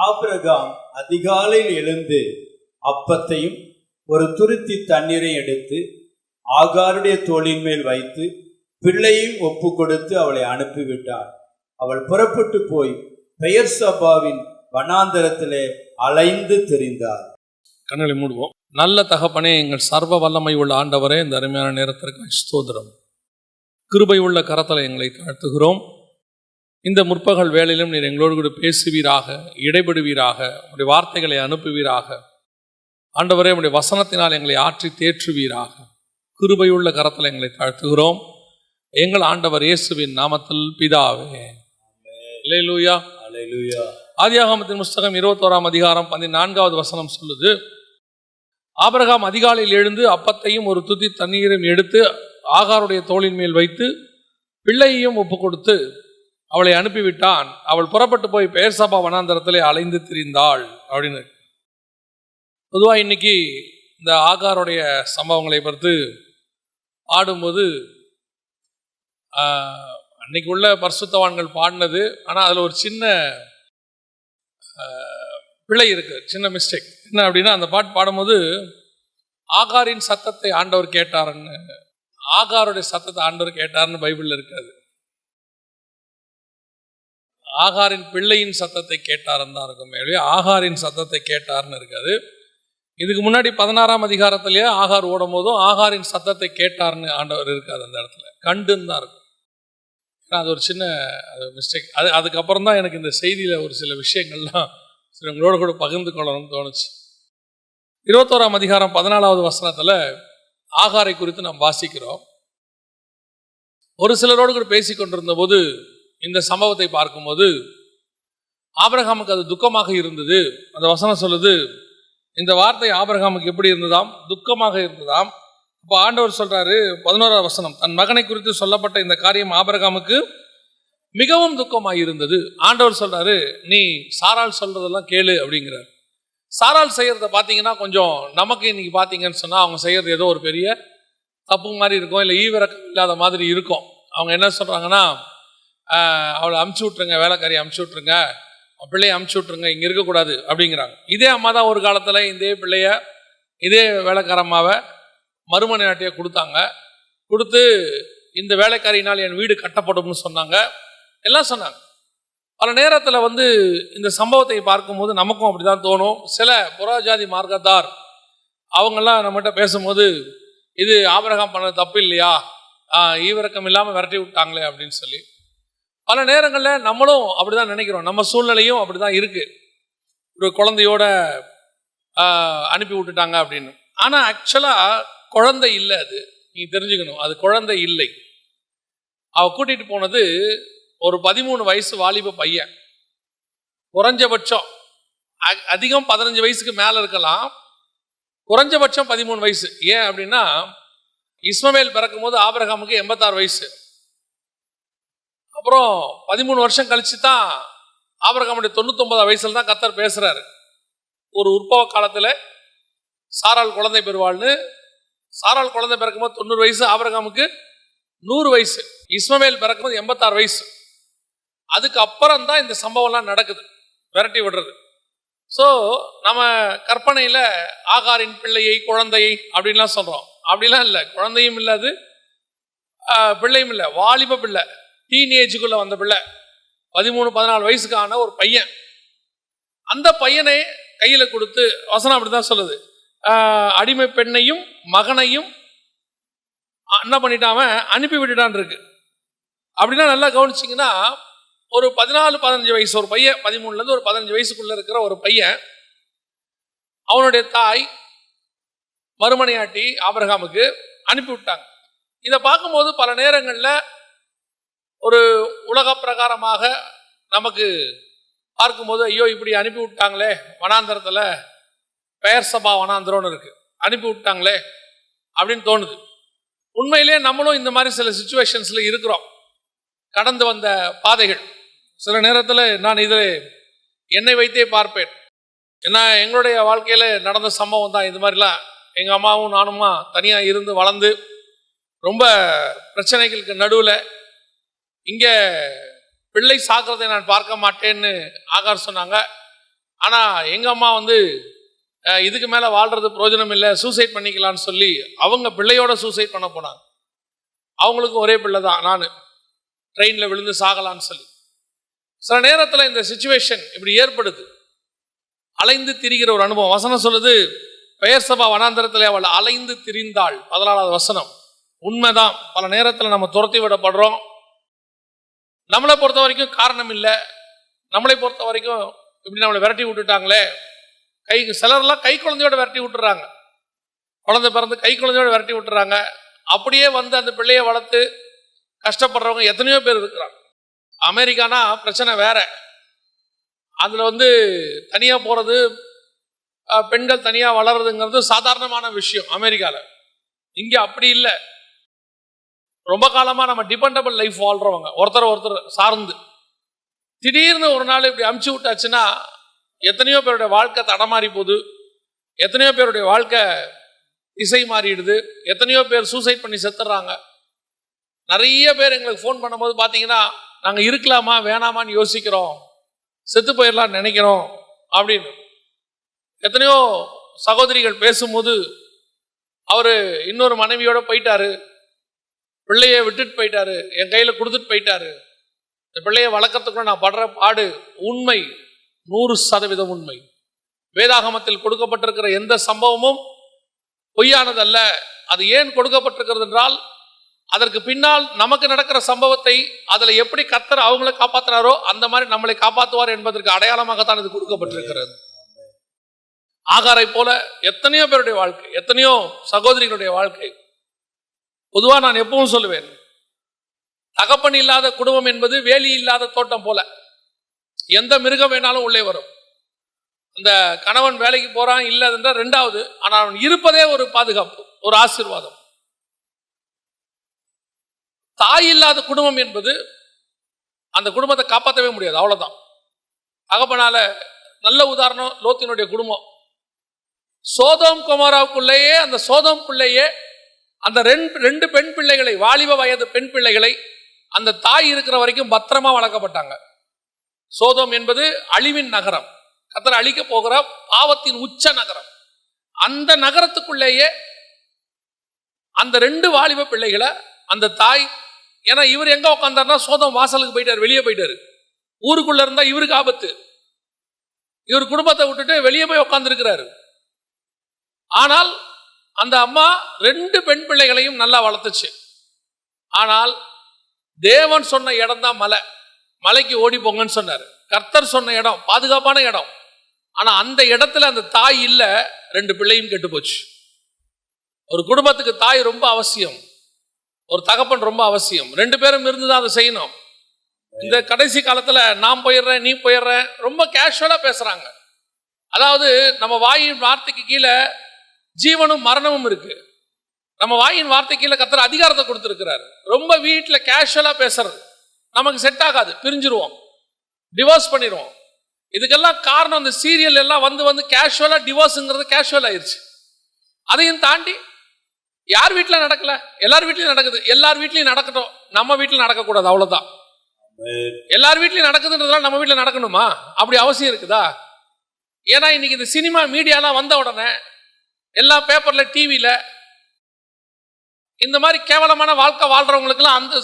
Abraham அதிகாலையில் எழுந்து அப்பத்தையும் ஒரு துருத்தி தண்ணீரை எடுத்து ஆகாருடைய தோளின் மேல் வைத்து பிள்ளையும் ஒப்பு கொடுத்து அவளை அனுப்பிவிட்டார். அவள் புறப்பட்டு போய் பெயர்சபாவின் வனாந்தரத்திலே அலைந்து திரிந்தார். கண்களை மூடுவோம். நல்ல தகப்பனே, எங்கள் சர்வ வல்லமை உள்ள ஆண்டவரே, இந்த அருமையான நேரத்திற்கு ஸ்தோத்திரம். கிருபை உள்ள கரத்தில் எங்களை தாழ்த்துகிறோம். இந்த முற்பகல் வேளையிலும் நீர் எங்களோடு கூட பேசுவீராக, இடைபடுவீராக, உடைய வார்த்தைகளை அனுப்புவீராக. ஆண்டவரே, உடைய வசனத்தினால் எங்களை ஆற்றி தேற்றுவீராக. கிருபை உள்ள கரத்தில் எங்களை தாழ்த்துகிறோம் எங்கள் ஆண்டவர் இயேசுவின் நாமத்தில் பிதாவே. அல்லேலூயா, அல்லேலூயா. ஆதியாகமத்தின் புஸ்தகம் 21 அதிகாரம் 14வது வசனம் சொல்லுது, ஆபிரகாம் அதிகாலையில் எழுந்து அப்பத்தையும் ஒரு துதி தண்ணீரையும் எடுத்து ஆகாருடைய தோளின் மேல் வைத்து பிள்ளையையும் ஒப்பு கொடுத்து அவளை அனுப்பிவிட்டான். அவள் புறப்பட்டு போய் பெயர்சபா வனாந்தரத்திலே அலைந்து திரிந்தாள் அப்படின்னு. பொதுவாக இன்னைக்கு இந்த ஆகாருடைய சம்பவங்களை பார்த்து ஆடும்போது அன்னைக்கு உள்ள பரிசுத்தவான்கள் பாடினது, ஆனால் அதில் ஒரு சின்ன பிழை இருக்கு, சின்ன மிஸ்டேக். என்ன அப்படின்னா, அந்த பாட்டு பாடும்போது ஆகாரின் சத்தத்தை ஆண்டவர் கேட்டாருன்னு, ஆகாருடைய சத்தத்தை ஆண்டவர் கேட்டாருன்னு பைபிள்ல இருக்காது. ஆகாரின் பிள்ளையின் சத்தத்தை கேட்டாருன்னு தான் இருக்கும், ஆகாரின் சத்தத்தை கேட்டார்னு இருக்காது. இதுக்கு முன்னாடி 16ஆம் அதிகாரத்திலேயே ஆகார் ஓடும் போதும் ஆகாரின் சத்தத்தை கேட்டார்னு ஆண்டவர் இருக்காது, அந்த இடத்துல கண்டுன்னு தான் இருக்கும். அது ஒரு சின்ன மிஸ்டேக். அதுக்கப்புறம் தான் எனக்கு இந்த செய்தியில் ஒரு சில விஷயங்கள்லாம் உங்களோட கூட பகிர்ந்து கொள்ளணும்னு தோணுச்சு. 21ஆம் அதிகாரம் 14வது வசனத்தில் ஆகாரை குறித்து நாம் வாசிக்கிறோம். ஒரு சிலரோடு கூட பேசி கொண்டிருந்த போது இந்த சம்பவத்தை பார்க்கும்போது ஆபிரகாமுக்கு அது துக்கமாக இருந்தது. அந்த வசனம் சொல்லுது, இந்த வார்த்தை ஆபிரகாமுக்கு எப்படி இருந்ததாம்? துக்கமாக இருந்ததாம். இப்போ ஆண்டவர் சொல்றாரு, 11வது வசனம், தன் மகனை குறித்து சொல்லப்பட்ட இந்த காரியம் ஆபிரகாமுக்கு மிகவும் துக்கமாக இருந்தது. ஆண்டவர் சொல்றாரு, நீ சாராள் சொல்றதெல்லாம் கேளு அப்படிங்கிறார். சாராள் செய்யறத பார்த்தீங்கன்னா கொஞ்சம் நமக்கு இன்னைக்கு பார்த்தீங்கன்னு சொன்னா அவங்க செய்யறது ஏதோ ஒரு பெரிய தப்பு மாதிரி இருக்கும், இல்லை ஈவிரக்கம் இல்லாத மாதிரி இருக்கும். அவங்க என்ன சொல்றாங்கன்னா, அவளை அமுச்சு விட்டுருங்க, வேலைக்காரியை அமுச்சு விட்டுருங்க, பிள்ளையை அமுச்சு விட்டுருங்க, இங்கே இருக்கக்கூடாது அப்படிங்கிறாங்க. இதே அம்மா தான் ஒரு காலத்தில் இதே பிள்ளைய இதே வேலைக்காரம்மாவை மறுமனை நாட்டிய கொடுத்தாங்க. கொடுத்து இந்த வேலைக்காரியினால் என் வீடு கட்டப்படும்னு சொன்னாங்க, எல்லாம் சொன்னாங்க. பல நேரத்தில் இந்த சம்பவத்தை பார்க்கும்போது நமக்கும் அப்படிதான் தோணும். சில புறஜாதி மார்க்கத்தார் அவங்கெல்லாம் நம்மகிட்ட பேசும்போது, இது ஆபிரகாம் பண்ண தப்பு இல்லையா, ஈவிரக்கம் இல்லாமல் விரட்டி விட்டாங்களே அப்படின்னு சொல்லி பல நேரங்களில் நம்மளும் அப்படிதான் நினைக்கிறோம். நம்ம சூழ்நிலையும் அப்படிதான் இருக்கு. ஒரு குழந்தையோட அனுப்பி விட்டுட்டாங்க அப்படின்னு. ஆனால் ஆக்சுவலாக குழந்தை இல்லை, அது நீ தெரிஞ்சுக்கணும், அது குழந்தை இல்லை. அவ கூட்டிட்டு போனது ஒரு 13 வயசு வாலிப பையன். குறைஞ்சபட்சம் அதிகம் 15 வயசுக்கு மேலே இருக்கலாம், குறைஞ்சபட்சம் 13 வயசு. ஏன் அப்படின்னா, இஸ்மவேல் பிறக்கும் போது ஆபிரகாமுக்கு 86 வயசு. அப்புறம் 13 வருஷம் கழிச்சு தான் ஆபிரகாமுடைய 99 வயசுல தான் கர்த்தர் பேசுறாரு. ஒரு உற்பவ காலத்தில் சாராள் குழந்தை பெறுவாள்னு. சாராள் குழந்தை பிறக்கும்போது 90 வயசு, ஆபிரகாமுக்கு 100 வயசு. இஸ்மவேல் பிறக்கும்போது 86 வயசு. அதுக்கு அப்புறம் தான் இந்த சம்பவம்லாம் நடக்குது, விரட்டி விடுறது. ஸோ நம்ம கற்பனையில் ஆகாரின் பிள்ளையை குழந்தையை அப்படின்லாம் சொல்கிறோம். அப்படிலாம் இல்லை, குழந்தையும் இல்லை, அது பிள்ளையும் இல்லை, வாலிப பிள்ளை, டீனேஜுக்குள்ளே வந்த பிள்ளை, 13-14 வயசுக்கான ஒரு பையன். அந்த பையனை கையில் கொடுத்து, வசனம் அப்படி தான் சொல்லுது, அடிமை பெண்ணையும் மகனையும் என்ன பண்ணிட்டாம அனுப்பி விட்டுட்டான் இருக்கு. அப்படின்னா நல்லா கவனிச்சிங்கன்னா, ஒரு 14-15 வயசு ஒரு பையன், 13லேருந்து ஒரு 15 வயசுக்குள்ள இருக்கிற ஒரு பையன், அவனுடைய தாய் மறுமனையாட்டி ஆபிரகாமுக்கு அனுப்பி விட்டாங்க. இதை பார்க்கும்போது பல நேரங்களில் ஒரு உலக பிரகாரமாக நமக்கு பார்க்கும்போது, ஐயோ இப்படி அனுப்பி விட்டாங்களே, வனாந்தரத்தில் பெயர்சபா வனாந்தரம்னு இருக்கு, அனுப்பி விட்டாங்களே அப்படின்னு தோணுது. உண்மையிலே நம்மளும் இந்த மாதிரி சில சிச்சுவேஷன்ஸ்ல இருக்கிறோம். கடந்து வந்த பாதைகள் சில நேரத்தில் நான் இதில் என்னை வைத்தே பார்ப்பேன். ஏன்னா எங்களுடைய வாழ்க்கையில் நடந்த சம்பவம் தான் இது மாதிரிலாம். எங்கள் அம்மாவும் நானுமா தனியாக இருந்து வளர்ந்து ரொம்ப பிரச்சனைகளுக்கு நடுவில் இங்கே பிள்ளை சாக்கிறதை நான் பார்க்க மாட்டேன்னு ஆகார் சொன்னாங்க. ஆனா எங்க அம்மா வந்து இதுக்கு மேல வாழ்றது பிரயோஜனம் இல்லை, சூசைட் பண்ணிக்கலாம்னு சொல்லி அவங்க பிள்ளையோட சூசைட் பண்ண போனாங்க. அவங்களுக்கு ஒரே பிள்ளை தான், நான் ட்ரெயின்ல விழுந்து சாகலான்னு சொல்லி. சில நேரத்தில் இந்த சிச்சுவேஷன் இப்படி ஏற்படுது, அலைந்து திரிகிற ஒரு அனுபவம். வசனம் சொல்லுது, பெயர் சபா வனாந்தரத்தில் அவள் அலைந்து திரிந்தாள். 14வது வசனம். உண்மைதான், பல நேரத்தில் நம்ம துரத்தி விடப்படுறோம். நம்மளை பொறுத்த வரைக்கும் காரணம் இல்லை, நம்மளை பொறுத்த வரைக்கும் இப்படி நம்மளை விரட்டி விட்டுட்டாங்களே. சிலர்லாம் கை குழந்தையோட விரட்டி விட்டுறாங்க, குழந்தை பிறந்து கை குழந்தையோட விரட்டி விட்டுறாங்க. அப்படியே வந்து அந்த பிள்ளையை வளர்த்து கஷ்டப்படுறவங்க எத்தனையோ பேர் இருக்கிறாங்க. அமெரிக்கானா பிரச்சனை வேற, அதில் வந்து தனியாக போகிறது, பெண்கள் தனியாக வளர்றதுங்கிறது சாதாரணமான விஷயம் அமெரிக்காவில். இங்கே அப்படி இல்லை. ரொம்ப காலமாக நம்ம டிபெண்டபிள் லைஃப் வாழ்கிறவங்க, ஒருத்தர் சார்ந்து. திடீர்னு ஒரு நாள் இப்படி அமுச்சு விட்டாச்சுன்னா எத்தனையோ பேருடைய வாழ்க்கை தடமாறி போகுது, எத்தனையோ பேருடைய வாழ்க்கை திசை மாறிடுது, எத்தனையோ பேர் சூசைட் பண்ணி செத்துடுறாங்க. நிறைய பேர் எங்களுக்கு ஃபோன் பண்ணும்போது பார்த்தீங்கன்னா, நாங்கள் இருக்கலாமா வேணாமான்னு யோசிக்கிறோம், செத்து போயிடலான்னு நினைக்கிறோம் அப்படின்னு. எத்தனையோ சகோதரிகள் பேசும்போது, அவர் இன்னொரு மனைவியோட போயிட்டாரு, பிள்ளைய விட்டுட்டு போயிட்டாரு, என் கையில் கொடுத்துட்டு போயிட்டாரு, இந்த பிள்ளையை வளர்க்கறதுக்குள்ள நான் படுற பாடு உண்மை, 100% உண்மை. வேதாகமத்தில் கொடுக்கப்பட்டிருக்கிற எந்த சம்பவமும் பொய்யானதல்ல. அது ஏன் கொடுக்கப்பட்டிருக்கிறது என்றால், அதற்கு பின்னால் நமக்கு நடக்கிற சம்பவத்தை அதில் எப்படி கர்த்தர் அவங்களை காப்பாற்றினாரோ அந்த மாதிரி நம்மளை காப்பாற்றுவார் என்பதற்கு அடையாளமாகத்தான் இது கொடுக்கப்பட்டிருக்கிறது. ஆகாரை போல எத்தனையோ பேருடைய வாழ்க்கை, எத்தனையோ சகோதரிகளுடைய வாழ்க்கை. பொதுவாக நான் எப்பவும் சொல்லுவேன், தகப்பன் இல்லாத குடும்பம் என்பது வேலி இல்லாத தோட்டம் போல. எந்த மிருகம் வேணாலும் உள்ளே வரும். அந்த கணவன் வேலைக்கு போறான் இல்லை என்றால் ரெண்டாவது, ஆனால் அவன் இருப்பதே ஒரு பாதுகாப்பு, ஒரு ஆசீர்வாதம். தாய் இல்லாத குடும்பம் என்பது அந்த குடும்பத்தை காப்பாற்றவே முடியாது, அவ்வளவுதான். தகப்பனால நல்ல உதாரணம் லோத்தினுடைய குடும்பம். சோதோம் கொமோராவுக்குள்ளேயே, அந்த சோதோம்குள்ளேயே அந்த ரெண்டு பெண் பிள்ளைகளை, வாலிப வயது பெண் பிள்ளைகளை அந்த தாய் இருக்கிற வரைக்கும் பத்திரமா வளர்க்கப்பட்டாங்க. சோதோம் என்பது அழிவின் நகரம், கர்த்தர் அழிக்க போகிற பாவத்தின் உச்ச நகரம். அந்த நகரத்துக்குள்ளேயே அந்த 2 வாலிப பிள்ளைகளை அந்த தாய், ஏன்னா இவர் எங்க உட்கார்ந்தாருன்னா சோதோம் வாசலுக்கு போயிட்டாரு, வெளியே போயிட்டாரு. ஊருக்குள்ள இருந்தா இவருக்கு ஆபத்து, இவர் குடும்பத்தை விட்டுட்டு வெளியே போய் உட்கார்ந்து இருக்கிறாரு. ஆனால் அந்த அம்மா 2 பெண் பிள்ளைகளையும் நல்லா வளர்த்துச்சு. ஆனால் தேவன் சொன்ன இடம் தான் மலை, மலைக்கு ஓடி போங்கன்னு சொன்னார். கர்த்தர் சொன்ன இடம் பாதுகாப்பான இடம். ஆனா அந்த இடத்துல அந்த தாய் இல்ல, 2 பிள்ளையும் கெட்டு போச்சு. ஒரு குடும்பத்துக்கு தாய் ரொம்ப அவசியம், ஒரு தகப்பன் ரொம்ப அவசியம். 2 பேரும் இருந்துதான் அதை செய்யணும். இந்த கடைசி காலத்துல நான் போயிடுறேன், நீ போயிடுற, ரொம்ப கேஷுவலா பேசுறாங்க. அதாவது நம்ம வாயின் வார்த்தைக்கு கீழே ஜீவனும் மரணமும் இருக்கு. நம்ம வாயின் வார்த்தை கீழே கர்த்தர் அதிகாரத்தை கொடுத்திருக்கிறார். ரொம்ப வீட்டுல கேஷுவலா பேசுறது நமக்கு செட் ஆகாது, பிரிஞ்சிருவோம், டிவோர்ஸ் பண்ணிடுவோம். இதுக்கெல்லாம் காரணம் இந்த சீரியல் எல்லாம் வந்து கேஷுவலா டிவோர்ஸ்ங்கிறது கேஷுவல் ஆயிருச்சு. அதையும் தாண்டி யார் வீட்டுல நடக்கல, எல்லார் வீட்லயும் நடக்குது. எல்லார் வீட்லயும் நடக்கட்டும், நம்ம வீட்டுல நடக்கக்கூடாது, அவ்வளவுதான். எல்லார் வீட்லயும் நடக்குதுன்றதுனால நம்ம வீட்டுல நடக்கணுமா? அப்படி அவசியம் இருக்குதா? ஏன்னா இன்னைக்கு இந்த சினிமா மீடியாலாம் வந்த உடனே எல்லா பேப்பர்ல, டிவியில இந்த மாதிரி கேவலமான வாழ்க்கை வாழ்றவங்களுக்குலாம் அந்த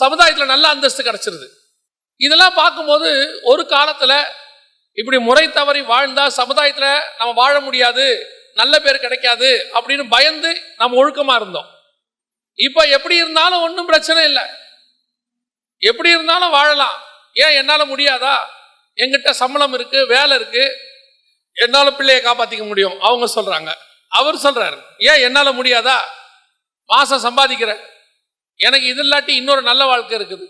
சமுதாயத்துல நல்ல அந்தஸ்து கிடைச்சிருது. இதெல்லாம் பார்க்கும்போது ஒரு காலத்துல இப்படி முறை தவறி வாழ்ந்தா சமுதாயத்துல நம்ம வாழ முடியாது, நல்ல பேர் கிடைக்காது அப்படின்னு பயந்து நம்ம ஒழுக்கமா இருந்தோம். இப்ப எப்படி இருந்தாலும் ஒன்றும் பிரச்சனை இல்லை, எப்படி இருந்தாலும் வாழலாம். ஏன் என்னால முடியாதா? என்கிட்ட சம்பளம் இருக்கு, வேலை இருக்கு, என்னால பிள்ளையை காப்பாத்திக்க முடியும் அவங்க சொல்றாங்க. அவர் சொல்றாரு, ஏன் என்னால முடியாதா? மாசம் சம்பாதிக்கிற எனக்கு இது இல்லாட்டி இன்னொரு நல்ல வாழ்க்கை இருக்குது.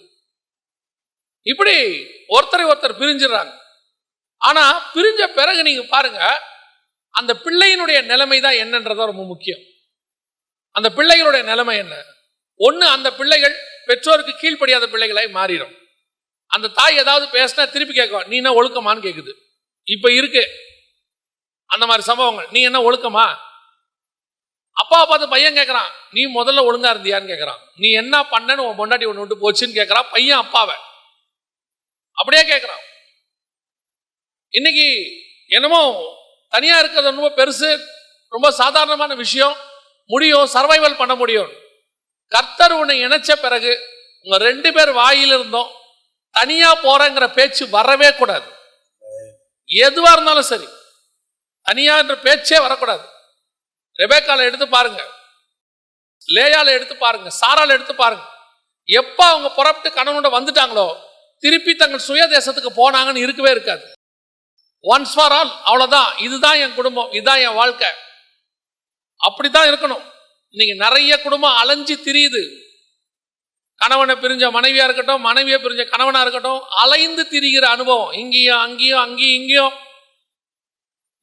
இப்படி ஒருத்தரை ஒருத்தர் பிரிஞ்சிடறாங்க. ஆனா பிரிஞ்ச பிறகு நீங்க பாருங்க, அந்த பிள்ளையினுடைய நிலைமை தான் என்னன்றதான் ரொம்ப முக்கியம். அந்த பிள்ளைகளுடைய நிலைமை என்ன? ஒண்ணு, அந்த பிள்ளைகள் பெற்றோருக்கு கீழ்ப்படியாத பிள்ளைகளாய் மாறிடும். அந்த தாய் ஏதாவது பேசினா திருப்பி கேட்கும், நீ என்ன ஒழுக்கமான்னு கேக்குது. இப்ப இருக்கு அந்த மாதிரி சம்பவங்கள். நீ என்ன ஒழுக்கமா? அப்பா பார்த்து பையன் கேட்கறான், நீ முதல்ல ஒழுங்கா இருந்தியான்னு கேட்கறான். நீ என்ன பண்ணன்னு உன் பொண்டாட்டி ஒன்று விட்டு போச்சுன்னு கேட்கறான் பையன் அப்பாவை. அப்படியே கேட்கறான். இன்னைக்கு என்னமோ தனியா இருக்கிறது ரொம்ப பெருசு, ரொம்ப சாதாரணமான விஷயம், முடியும், சர்வைவல் பண்ண முடியும். கர்த்தர் உன்னை இணைச்ச பிறகு உங்க 2 பேர் வாயில இருந்தோம் தனியா போறங்கிற பேச்சு வரவே கூடாது. எதுவா இருந்தாலும் சரி, தனியா என்ற பேச்சே வரக்கூடாது. ரெபேக்கால எடுத்து பாருங்க, லேயால எடுத்து பாருங்க, சாரால எடுத்து பாருங்க. எப்ப அவங்க புறப்பட்டு கணவனோட வந்துட்டாங்களோ திருப்பி தங்கள் சுய தேசத்துக்கு போனாங்கன்னு இருக்கவே இருக்காது. ஒன்ஸ் ஃபார் ஆல், அவ்வளவுதான், இதுதான் என் குடும்பம், இதுதான் என் வாழ்க்கை, அப்படித்தான் இருக்கணும். இன்னைக்கு நிறைய குடும்பம் அலைஞ்சு திரியுது. கணவனை பிரிஞ்ச மனைவியா இருக்கட்டும், மனைவியை பிரிஞ்ச கணவனா இருக்கட்டும், அலைந்து திரிகிற அனுபவம். இங்கேயும் அங்கேயும் அங்கேயும் இங்கேயும்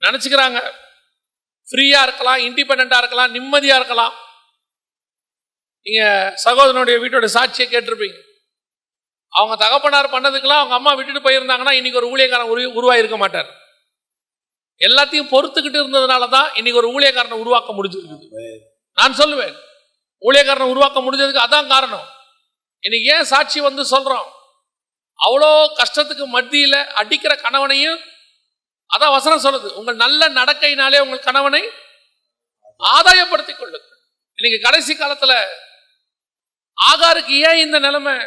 நினைச்சுக்கிறாங்க ஃப்ரீயா இருக்கலாம், இண்டிபெண்டா இருக்கலாம், நிம்மதியா இருக்கலாம். நீங்க சகோதரனுடைய வீட்டோட சாட்சியை கேட்டிருப்பீங்க. அவங்க தகப்பனார் பண்ணதுக்கெல்லாம் அவங்க அம்மா விட்டுட்டு போயிருந்தாங்கன்னா இன்னைக்கு ஒரு ஊழியக்காரன் உருவாயிருக்க மாட்டார். எல்லாத்தையும் பொறுத்துக்கிட்டு இருந்ததுனால தான் இன்னைக்கு ஒரு ஊழியக்காரனை உருவாக்க முடிஞ்சிருக்குது. நான் சொல்லுவேன், ஊழியக்காரனை உருவாக்க முடிஞ்சதுக்கு அதான் காரணம். இன்னைக்கு ஏன் சாட்சி வந்து சொல்றோம், அவ்வளோ கஷ்டத்துக்கு மத்தியில அடிக்கிற கணவனையும், அதான் வசனம் சொல்லுது, உங்கள் நல்ல நடக்கையினாலே உங்கள் கணவனை ஆதாயப்படுத்திக் கொள்ளுங்க. இன்னைக்கு கடைசி காலத்துல ஆகாருக்கு ஏன் இந்த நிலைமை?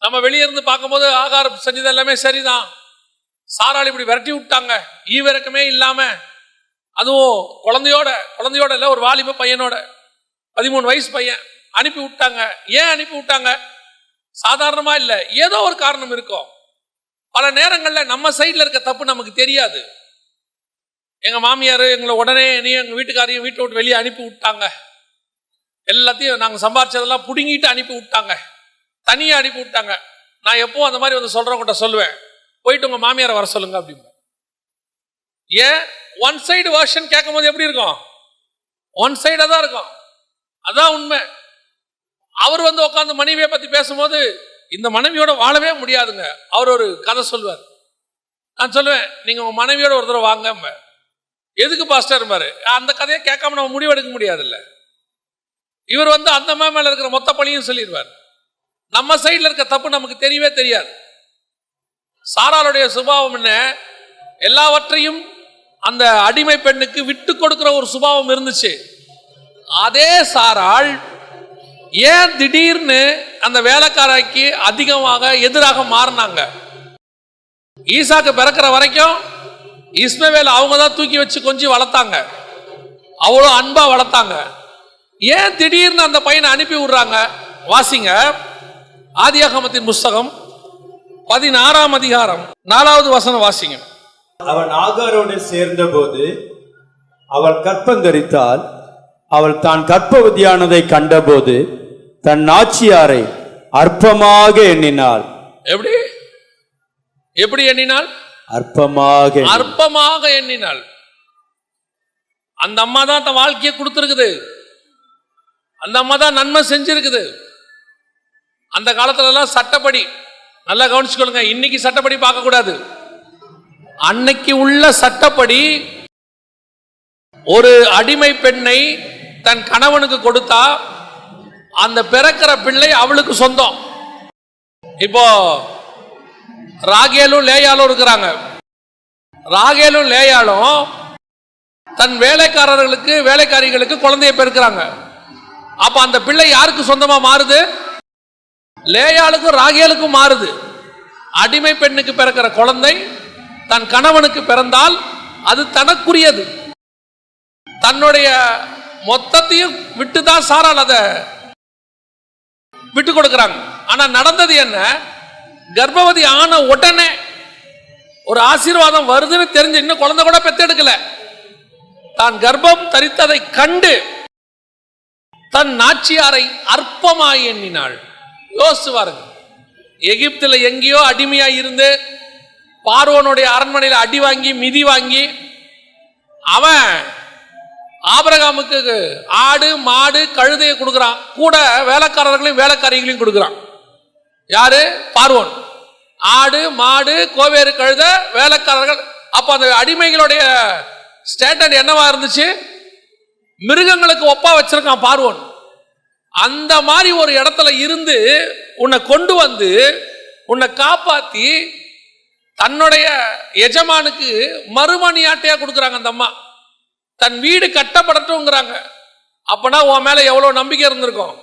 நம்ம வெளியே இருந்து பார்க்கும்போது ஆகார் செஞ்சது எல்லாமே சரிதான். சாராள் இப்படி விரட்டி விட்டாங்க, ஈவிரக்கமே இல்லாம, அதுவும் குழந்தையோட இல்ல, ஒரு வாலிப பையனோட, 13 வயசு பையன் அனுப்பி விட்டாங்க. ஏன் அனுப்பி விட்டாங்க? சாதாரணமா இல்ல, ஏதோ ஒரு காரணம் இருக்கும். பல நேரங்கள்ல நம்ம சைட்ல இருக்க தப்பு நமக்கு தெரியாது. எங்க மாமியார் எங்களை உடனே எங்க வீட்டுக்காரையும் வீட்டை விட்டு வெளியே அனுப்பி விட்டாங்க. எல்லாத்தையும் நாங்க சம்பாரிச்சதெல்லாம் புடுங்கிட்டு அனுப்பி விட்டாங்க, தனியா அனுப்பி விட்டாங்க. நான் எப்போ அந்த மாதிரி வந்து சொல்றவங்கிட்ட சொல்லுவேன், போயிட்டு உங்க மாமியாரை வர சொல்லுங்க அப்படின்னு. ஏன் ஒன் சைடு வெர்ஷன் கேட்கும் போது எப்படி இருக்கும்? ஒன் சைடா தான் இருக்கும், அதான் உண்மை. அவர் வந்து உட்காந்து மனைவியை பத்தி பேசும்போது இந்த மனைவியோட வாழவே முடியாதுங்க. அவர் ஒரு கதை சொல்லுவார். நான் சொல்லுவேன், நீங்க உங்க மனைவியோட ஒரு தடவை வாங்க. எதுக்கு பாஸ்டர் பாரு, அந்த கதையை கேட்காம நம்ம முடிவெடுக்க முடியாது இல்ல. இவர் வந்து அந்த மேல இருக்கிற மொத்த பழியும் சொல்லிடுவார். நம்ம சைட்ல இருக்க தப்பு நமக்கு தெரியவே தெரியாது. சாராளுடைய சுபாவம் என்ன? எல்லாவற்றையும் அந்த அடிமை பெண்ணுக்கு விட்டு கொடுக்கிற ஒரு சுபாவம் இருந்துச்சு. அதே சாராள் ஏன் திடீர்னு அந்த வேலைக்காரருக்கு அதிகமாக எதிராக மாறினாங்க? ஈசாக்கு பிறக்கிற வரைக்கும் இஸ்மவேல் அவங்க தான் தூக்கி வச்சு கொஞ்சம் வளர்த்தாங்க, அவ்வளோ அன்பா வளர்த்தாங்க. ஏன் திடீர்னு அந்த பையனை அனுப்பி விடுறாங்க? வாசிங்க, ஆதியாகமத்தின் புஸ்தகம் 16ஆம் அதிகாரம் 4வது வசனம் வாசிங்க. அவன் ஆகாரோடு சேர்ந்த போது அவள் கற்பந்தரித்தாள். அவள் தான் கர்ப்பவதியானதை கண்டபோது தன் நாச்சியாரை அற்பமாக எண்ணினாள். எப்படி எப்படி எண்ணினாள்? அற்பமாக எண்ணினாள். அந்த அம்மா தான் தன் வாழ்க்கையை கொடுத்துருக்குது, அந்த அம்மா தான் நன்மை செஞ்சிருக்குது. அந்த காலத்துல எல்லாம் சட்டப்படி, நல்லா கவனிச்சுக்கொள்ளுங்க, இன்னைக்கு சட்டப்படி பார்க்க கூடாது. அன்னைக்கு உள்ள சட்டப்படி ஒரு அடிமை பெண்ணை தன் கணவனுக்கு கொடுத்தா அந்த பிறக்கிற பிள்ளை அவளுக்கு சொந்தம். இப்போ ராகேலும் லேயாலும் இருக்கிறாங்க. ராகேலும் லேயாலும் தன் வேலைக்காரிகளுக்கு குழந்தையை பெருக்கிறாங்க. அப்ப அந்த பிள்ளை யாருக்கு சொந்தமா மாறுது? லேயாளுக்கும் ராகேலுக்கும் மாறுது. அடிமை பெண்ணுக்கு பிறக்கிற குழந்தை தன் கணவனுக்கு பிறந்தால் அது தனக்குரியது. தன்னுடைய மொத்தத்தையும் விட்டுதான் சாரால் அதை விட்டு கொடுக்கிறாங்க. ஆனா நடந்தது என்ன? கர்ப்பவதி ஆன உடனே ஒரு ஆசீர்வாதம் வருதுன்னு தெரிஞ்சு, இன்னும் குழந்தை கூட பெத்தெடுக்கல, தான் கர்ப்பம் தரித்ததை கண்டு தன் நாச்சியாரை அற்பமாய் எண்ணினாள். யோசிச்சு பாருங்க, எகிப்துல எங்கேயோ அடிமையா இருந்து பார்வோனுடைய அரண்மனையில் அடி வாங்கி மிதி வாங்கி அவன் ஆபிரகாமுக்கு ஆடு மாடு கழுதையை கொடுக்குறான், கூட வேலைக்காரர்களையும் வேலைக்காரிகளையும் கொடுக்குறான். யாரு? பார்வோன். ஆடு மாடு கோவேறு கழுத வேலைக்காரர்கள். அப்ப அந்த அடிமைகளுடைய ஸ்டேட்டர்ட் என்னவா இருந்துச்சு? மிருகங்களுக்கு ஒப்பா வச்சிருக்கான் பார்வோன். அந்த மாதிரி ஒரு இடத்துல இருந்து உன்னை கொண்டு வந்து உன்னை காப்பாத்தி தன்னுடைய எஜமானுக்கு மறுமணியாட்டையா கொடுக்குறாங்க அந்த அம்மா. தன் வீடு கட்டப்படட்டும்ங்கிறாங்க. அப்பனா உன் மேல எவ்வளவு நம்பிக்கை இருந்திருக்கும்,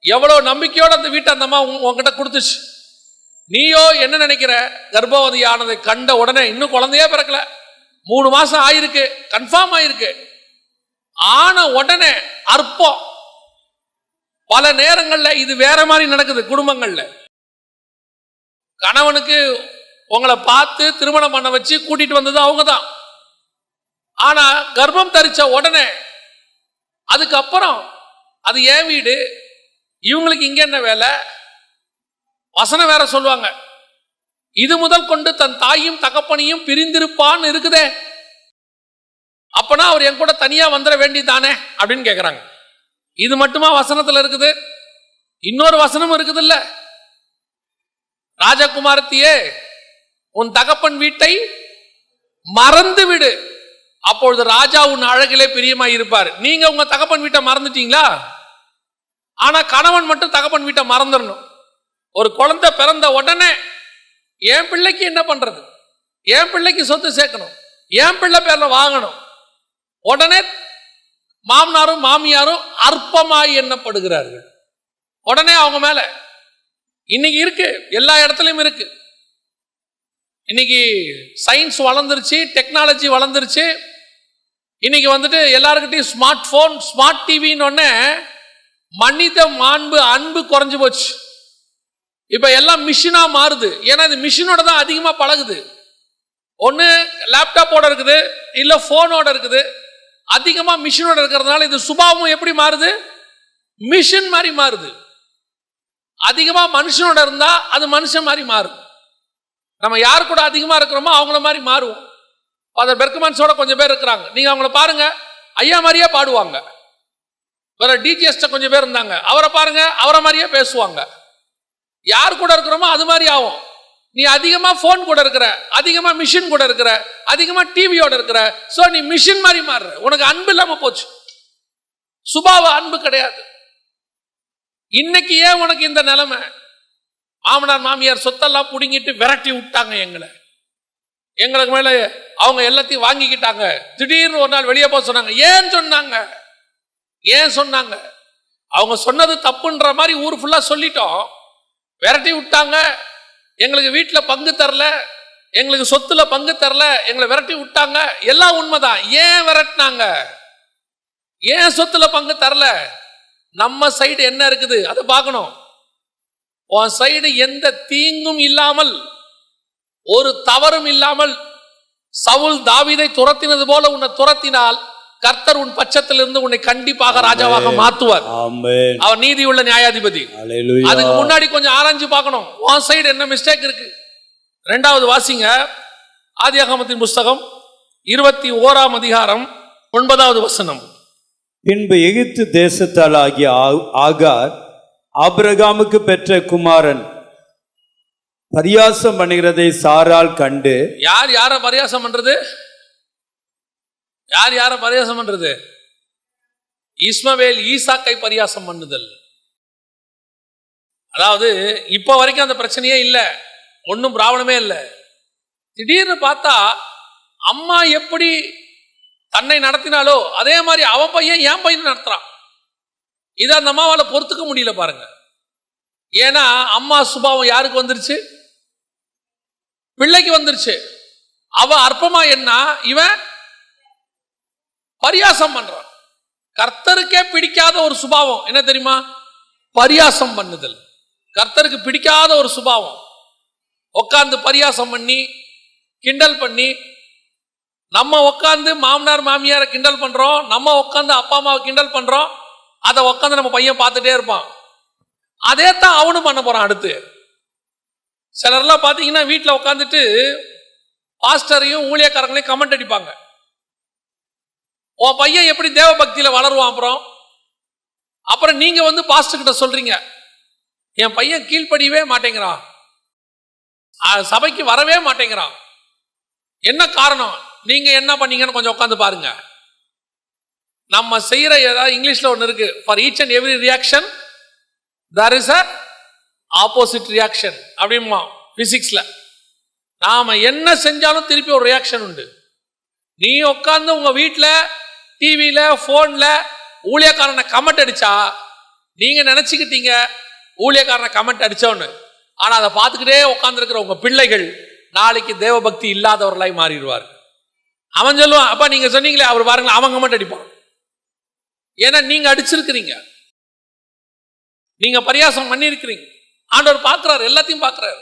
எவ்வளவு நம்பிக்கையோட அந்த வீட்டை அந்த அம்மா உன்கிட்ட கொடுத்துச்சு. நீயோ என்ன நினைக்கிற, கர்ப்பவதி ஆனதை கண்ட உடனே, இன்னும் குழந்தையே பிறக்கல, 3 மாசம் ஆயிருக்கு, கன்ஃபார்ம் ஆயிருக்கு, ஆன உடனே அற்பம். பல நேரங்கள்ல இது வேற மாதிரி நடக்குது குடும்பங்கள்ல. கணவனுக்கு உங்களை பார்த்து திருமணம் பண்ண வச்சு கூட்டிட்டு வந்தது அவங்க தான். ஆனா கர்ப்பம் தரிச்ச உடனே அதுக்கப்புறம் அது ஏன் வீடு, இவங்களுக்கு இங்க என்ன வேலை, வசனம் வேற சொல்லுவாங்க. இது முதல் கொண்டு தன் தாயும் தகப்பனையும் பிரிந்திருப்பான்னு இருக்குதே, அப்பனா அவர் என் கூட தனியா வந்துட வேண்டியதானே அப்படின்னு கேட்கிறாங்க. இது மட்டுமா வசனத்துல இருக்குது? இன்னொரு வசனம் இருக்குது இல்ல, ராஜகுமாரத்தியே உன் தகப்பன் வீட்டை மறந்து விடு, அப்பொழுது ராஜா உன் அழகிலே பிரியமாய் இருப்பார். நீங்க உங்க தகப்பன் வீட்டை மறந்துட்டீங்களா? ஆனா கணவன் மட்டும் தகப்பன் வீட்டை மறந்துடணும். ஒரு குழந்தை பிறந்த உடனே என் பிள்ளைக்கு என்ன பண்றது, என் பிள்ளைக்கு சொத்து சேர்க்கணும், என் பிள்ளை பேர்ல வாங்கணும், உடனே மாமனாரும் மாமியாரும் அற்பமாய் எண்ணப்படுகிறார்கள். உடனே அவங்க மேல இன்னைக்கு இருக்கு, எல்லா இடத்துலயும் இருக்கு. இன்னைக்கு சயின்ஸ் வளர்ந்துருச்சு, டெக்னாலஜி வளர்ந்துருச்சு. இன்னைக்கு வந்துட்டு எல்லாருக்கிட்டையும் ஸ்மார்ட் போன், ஸ்மார்ட் டிவின்னு ஒன்னே மனித மாண்பு அன்பு குறைஞ்சு போச்சு. இப்ப எல்லாம் மிஷினா மாறுது. ஏன்னா இது மிஷினோட தான் அதிகமா பழகுது. ஒன்னு லேப்டாப்போட இருக்குது, இல்ல போனோட இருக்குது. அதிகமா மிஷினோட இருக்கிறதுனால இது சுபாவம் எப்படி மாறுது, மிஷின் மாதிரி மாறுது. அதிகமா மனுஷனோட இருந்தா அது மனுஷன் மாதிரி மாறும். நம்ம யார் கூட அதிகமா இருக்கிறோமோ அவங்கள மாதிரி மாறுவோம். ஃபாதர் பெர்க்மன்ஸோட கொஞ்சம் பேர் இருக்கிறாங்க, நீங்க அவங்கள பாருங்க, ஐயா மாதிரியே பாடுவாங்க. வேற டிஜிஎஸ்ட கொஞ்சம் பேர் இருந்தாங்க, அவரை பாருங்க, அவரை மாதிரியே பேசுவாங்க. யார் கூட இருக்கிறோமோ அது மாதிரி ஆகும். நீ அதிகமா போன் கூட இருக்கிற, அதிகமா மிஷின் கூட இருக்கிற, அதிகமா டிவியோட இருக்கிற, சோ நீ மிஷின் மாதிரி மாறுற. உனக்கு அன்பு இல்லாம போச்சு, சுபாவ அன்பு கிடையாது. இன்னைக்கு ஏன் உனக்கு இந்த நிலைமை? மாமனார் மாமியார் சொத்தெல்லாம் புடுங்கிட்டு விரட்டி விட்டாங்க எங்களுக்கு மேல, அவங்க எல்லாத்தையும் வாங்கிக்கிட்டாங்க. திடீர்னு ஒரு நாள் வெளியே போக சொன்னாங்க. ஏன் சொன்னாங்க? ஏன் சொன்னாங்க? அவங்க சொன்னது தப்புன்ற மாதிரி ஊர் ஃபுல்லா சொல்லிட்டோம், விரட்டி விட்டாங்க. எங்களுக்கு வீட்டுல பங்கு தரல, எங்களுக்கு சொத்துல பங்கு தரல, எங்களை விரட்டி விட்டாங்க. எல்லாம் உண்மைதான். ஏன் விரட்டினாங்க? ஏன் சொத்துல பங்கு தரல? நம்ம சைடு என்ன இருக்குது அதை பார்க்கணும். உன் சைடு எந்த தீங்கும் இல்லாமல், ஒரு தவறும் இல்லாமல் சவுல் தாவீதை துரத்தினது போல உன்னை துரத்தினால் கர்த்தர் உன் பட்சத்திலிருந்து உன்னை கண்டிப்பாக ராஜாவாக மாற்றுவார். அவர் நீதி உள்ள நியாயாதிபதி. அதுக்கு முன்னாடி கொஞ்சம் ஆராய்ஞ்சு பார்க்கணும், உன் சைடு என்ன மிஸ்டேக் இருக்கு. 2வது வாசிங்க, ஆதியாகமத்தின் புஸ்தகம் 21ஆம் அதிகாரம் 9வது வசனம். பின்பு எகிப்து தேசத்தால் ஆகிய ஆகார் ஆபிரகாமுக்கு பெற்ற குமாரன் பரியாசம் பண்ணுகிறதை சாரால் கண்டு. யார் யார பரியாசம் பண்றது? யார் யார பரியாசம் பண்றது? இஸ்மவேல் ஈசாக்கை பரியாசம் பண்ணுதல். அதாவது இப்ப வரைக்கும் அந்த பிரச்சனையே இல்லை, ஒன்றும் ப்ராப்ளமே இல்லை. திடீர்னு பார்த்தா அம்மா எப்படி தன்னை நடத்தினாலோ அதே மாதிரி அவன் பையன் என் பையன் நடத்துறான். இதை அந்த அம்மாவால பொறுத்துக்க முடியல பாருங்க. ஏன்னா அம்மா சுபாவம் யாருக்கு வந்துருச்சு? பிள்ளைக்கு வந்துருச்சு. அவ அற்பமா என்ன, இவன் பரியாசம் பண்றான். கர்த்தருக்கே பிடிக்காத ஒரு சுபாவம் என்ன தெரியுமா? பரியாசம் பண்ணுதல். கர்த்தருக்கு பிடிக்காத ஒரு சுபாவம். உட்கார்ந்து பரியாசம் பண்ணி கிண்டல் பண்ணி, நம்ம உட்காந்து மாமனார் மாமியாரை கிண்டல் பண்றோம், நம்ம உட்காந்து அப்பா அம்மாவை கிண்டல் பண்றோம், அதை உட்காந்து நம்ம பையன் பார்த்துட்டே இருப்பான். அதே தான் அவனும் பண்ண போறான் அடுத்து. சிலர்லாம் பார்த்தீங்கன்னா வீட்டில் உட்காந்துட்டு பாஸ்டரையும் ஊழியக்காரங்களையும் கமெண்ட் அடிப்பாங்க. உன் பையன் எப்படி தேவ பக்தியில வளருவான்? அப்புறம் நீங்க வந்து பாஸ்டர் கிட்ட சொல்றீங்க, என் பையன் கீழ்ப்படியவே மாட்டேங்கிறான், சபைக்கு வரவே மாட்டேங்கிறான், என்ன காரணம்? நீங்க என்ன பண்ணீங்கன்னு கொஞ்சம் உட்காந்து பாருங்க. நம்ம செய்யற ஏதாவது இங்கிலீஷ்ல ஒன்று இருக்கு, for each and every reaction there is a opposite reaction அப்படிமா பிசிக்ஸ்ல. நாம என்ன செஞ்சாலும் திருப்பி ஒரு ரியாக்ஷன் உண்டு. நீ உட்காந்து உங்க வீட்டில் டிவியில போன்ல ஊழியக்காரனை கமெண்ட் அடிச்சா நீங்க நினைச்சுக்கிட்டீங்க ஊழியக்காரனை கமெண்ட் அடிச்சோன்னு. ஆனா அதை பார்த்துக்கிட்டே உட்காந்துருக்கிற உங்க பிள்ளைகள் நாளைக்கு தேவபக்தி இல்லாதவர்களாய் மாறிடுவார். அவன் சொல்லுவான், அப்பா நீங்க சொன்னீங்களே அவர் பாருங்களேன் அவன் கமெண்ட் அடிப்பான். ஏன்னா நீங்க அடிச்சிருக்கிறீங்க, நீங்க பரியாசம் பண்ணிருக்கிறீங்க. ஆண்டவர் பார்க்கிறார், எல்லாத்தையும் பார்க்கிறார்.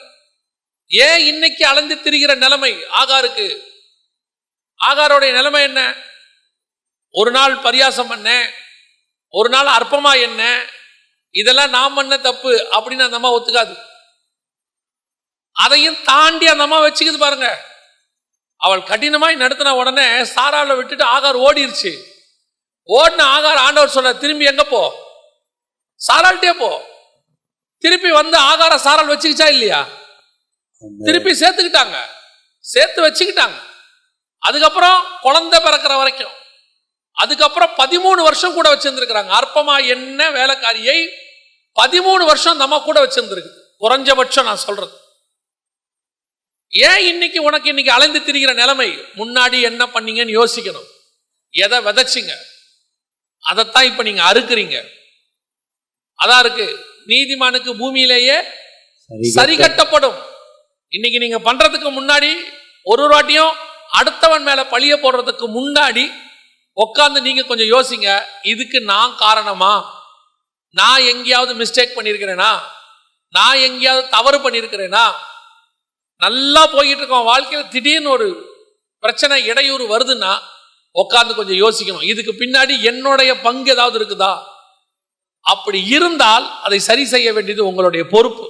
ஏன் இன்னைக்கு அலைந்து திரிகிற நிலைமை ஆகாருக்கு? ஆகாரோடைய நிலைமை என்ன? ஒரு நாள் பரியாசம் பண்ண, ஒரு நாள் அற்பமா என்ன, இதெல்லாம் நாம் பண்ண தப்பு அப்படின்னு அந்த அம்மா ஒத்துக்காது. அதையும் தாண்டி அந்த அம்மா வச்சுக்குது பாருங்க. அவள் கடினமாய் நடத்தின உடனே சாராளை விட்டுட்டு ஆகார் ஓடிருச்சு. ஓடின ஆகார் ஆண்டவர் சொல்ற, திரும்பி எங்க போ, சாராள்கிட்டே போ. திருப்பி வந்து ஆகார சாராள் வச்சுக்கிச்சா இல்லையா? திருப்பி சேர்த்துக்கிட்டாங்க, சேர்த்து வச்சுக்கிட்டாங்க. அதுக்கப்புறம் குழந்தை பிறக்கிற வரைக்கும், அதுக்கப்புறம் 13 வருஷம் கூட வச்சிருந்துருக்கிறாங்க. அற்பமா என்ன வேலைக்காரியை 13 வருஷம் நம்ம கூட வச்சிருந்துருக்கு, குறைஞ்சபட்சம் நான் சொல்றது. ஏன் இன்னைக்கு உனக்கு இன்னைக்கு அலைந்து திரிகிற நிலைமை? முன்னாடி என்ன பண்ணீங்கன்னு யோசிக்கணும். எதை விதைச்சிங்க அதைத்தான் இப்ப நீங்க அறுக்குறீங்க. அதான் இருக்கு, நீதிமானுக்கு பூமியிலேயே சரி கட்டப்படும். இன்னைக்கு நீங்க பண்றதுக்கு முன்னாடி ஒரு வாட்டியும் அடுத்தவன் மேல பழிய போடுறதுக்கு முன்னாடி உட்கார்ந்து நீங்க கொஞ்சம் யோசிங்க. இதுக்கு நான் காரணமா? நான் எங்கேயாவது மிஸ்டேக் பண்ணியிருக்கிறேனா? நான் எங்கேயாவது தவறு பண்ணியிருக்கிறேனா? நல்லா போயிட்டு இருக்கோம் வாழ்க்கையில், திடீர்னு ஒரு பிரச்சனை இடையூறு வருதுன்னா உட்கார்ந்து கொஞ்சம் யோசிக்கணும். இதுக்கு பின்னாடி என்னுடைய பங்கு ஏதாவது இருக்குதா? அப்படி இருந்தால் அதை சரி செய்ய வேண்டியது உங்களுடைய பொறுப்பு.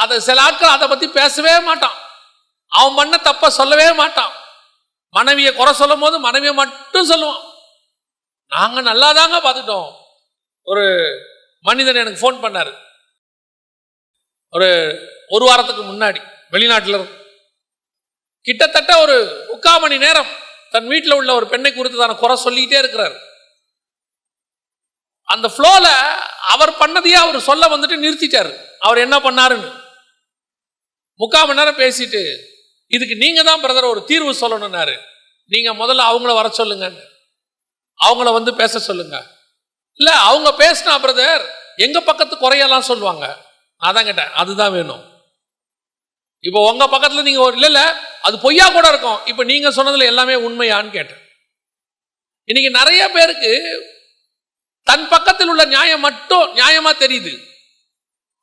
அதை சில ஆட்கள் அதை பத்தி பேசவே மாட்டான், அவன் பண்ண தப்ப சொல்லவே மாட்டான். மனைவியை குறை சொல்லும் போது மனைவியை மட்டும் சொல்லுவான். நாங்க நல்லா தாங்க பார்த்துட்டோம். ஒரு மனிதன் எனக்கு ஃபோன் பண்ணாரு ஒரு வாரத்துக்கு முன்னாடி, வெளிநாட்டில் இருந்து. கிட்டத்தட்ட ஒரு 3/4 மணி நேரம் தன் வீட்டில் உள்ள ஒரு பெண்ணை குறித்து தான குறை சொல்லிக்கிட்டே இருக்கிறார். அந்த ஃப்ளோல அவர் பண்ணதையே அவர் சொல்ல வந்துட்டு நிறுத்திட்டாரு. அவர் என்ன பண்ணாருன்னு 3/4 மணி நேரம் பேசிட்டு, இதுக்கு நீங்க தான் பிரதர் ஒரு தீர்வு சொல்லணும்னாரு. நீங்க முதல்ல அவங்கள வர சொல்லுங்க, அவங்கள வந்து பேச சொல்லுங்க. இல்ல அவங்க பேசினா பிரதர் எங்க பக்கத்து குறையெல்லாம் சொல்லுவாங்க. நான் தான் கேட்டேன், அதுதான் வேணும். இப்போ உங்க பக்கத்துல நீங்க ஒரு இல்ல அது பொய்யா கூட இருக்கும், இப்ப நீங்க சொன்னதுல எல்லாமே உண்மையான்னு கேட்டேன். இன்னைக்கு நிறைய பேருக்கு தன் பக்கத்தில் உள்ள நியாயம் மட்டும் நியாயமா தெரியுது,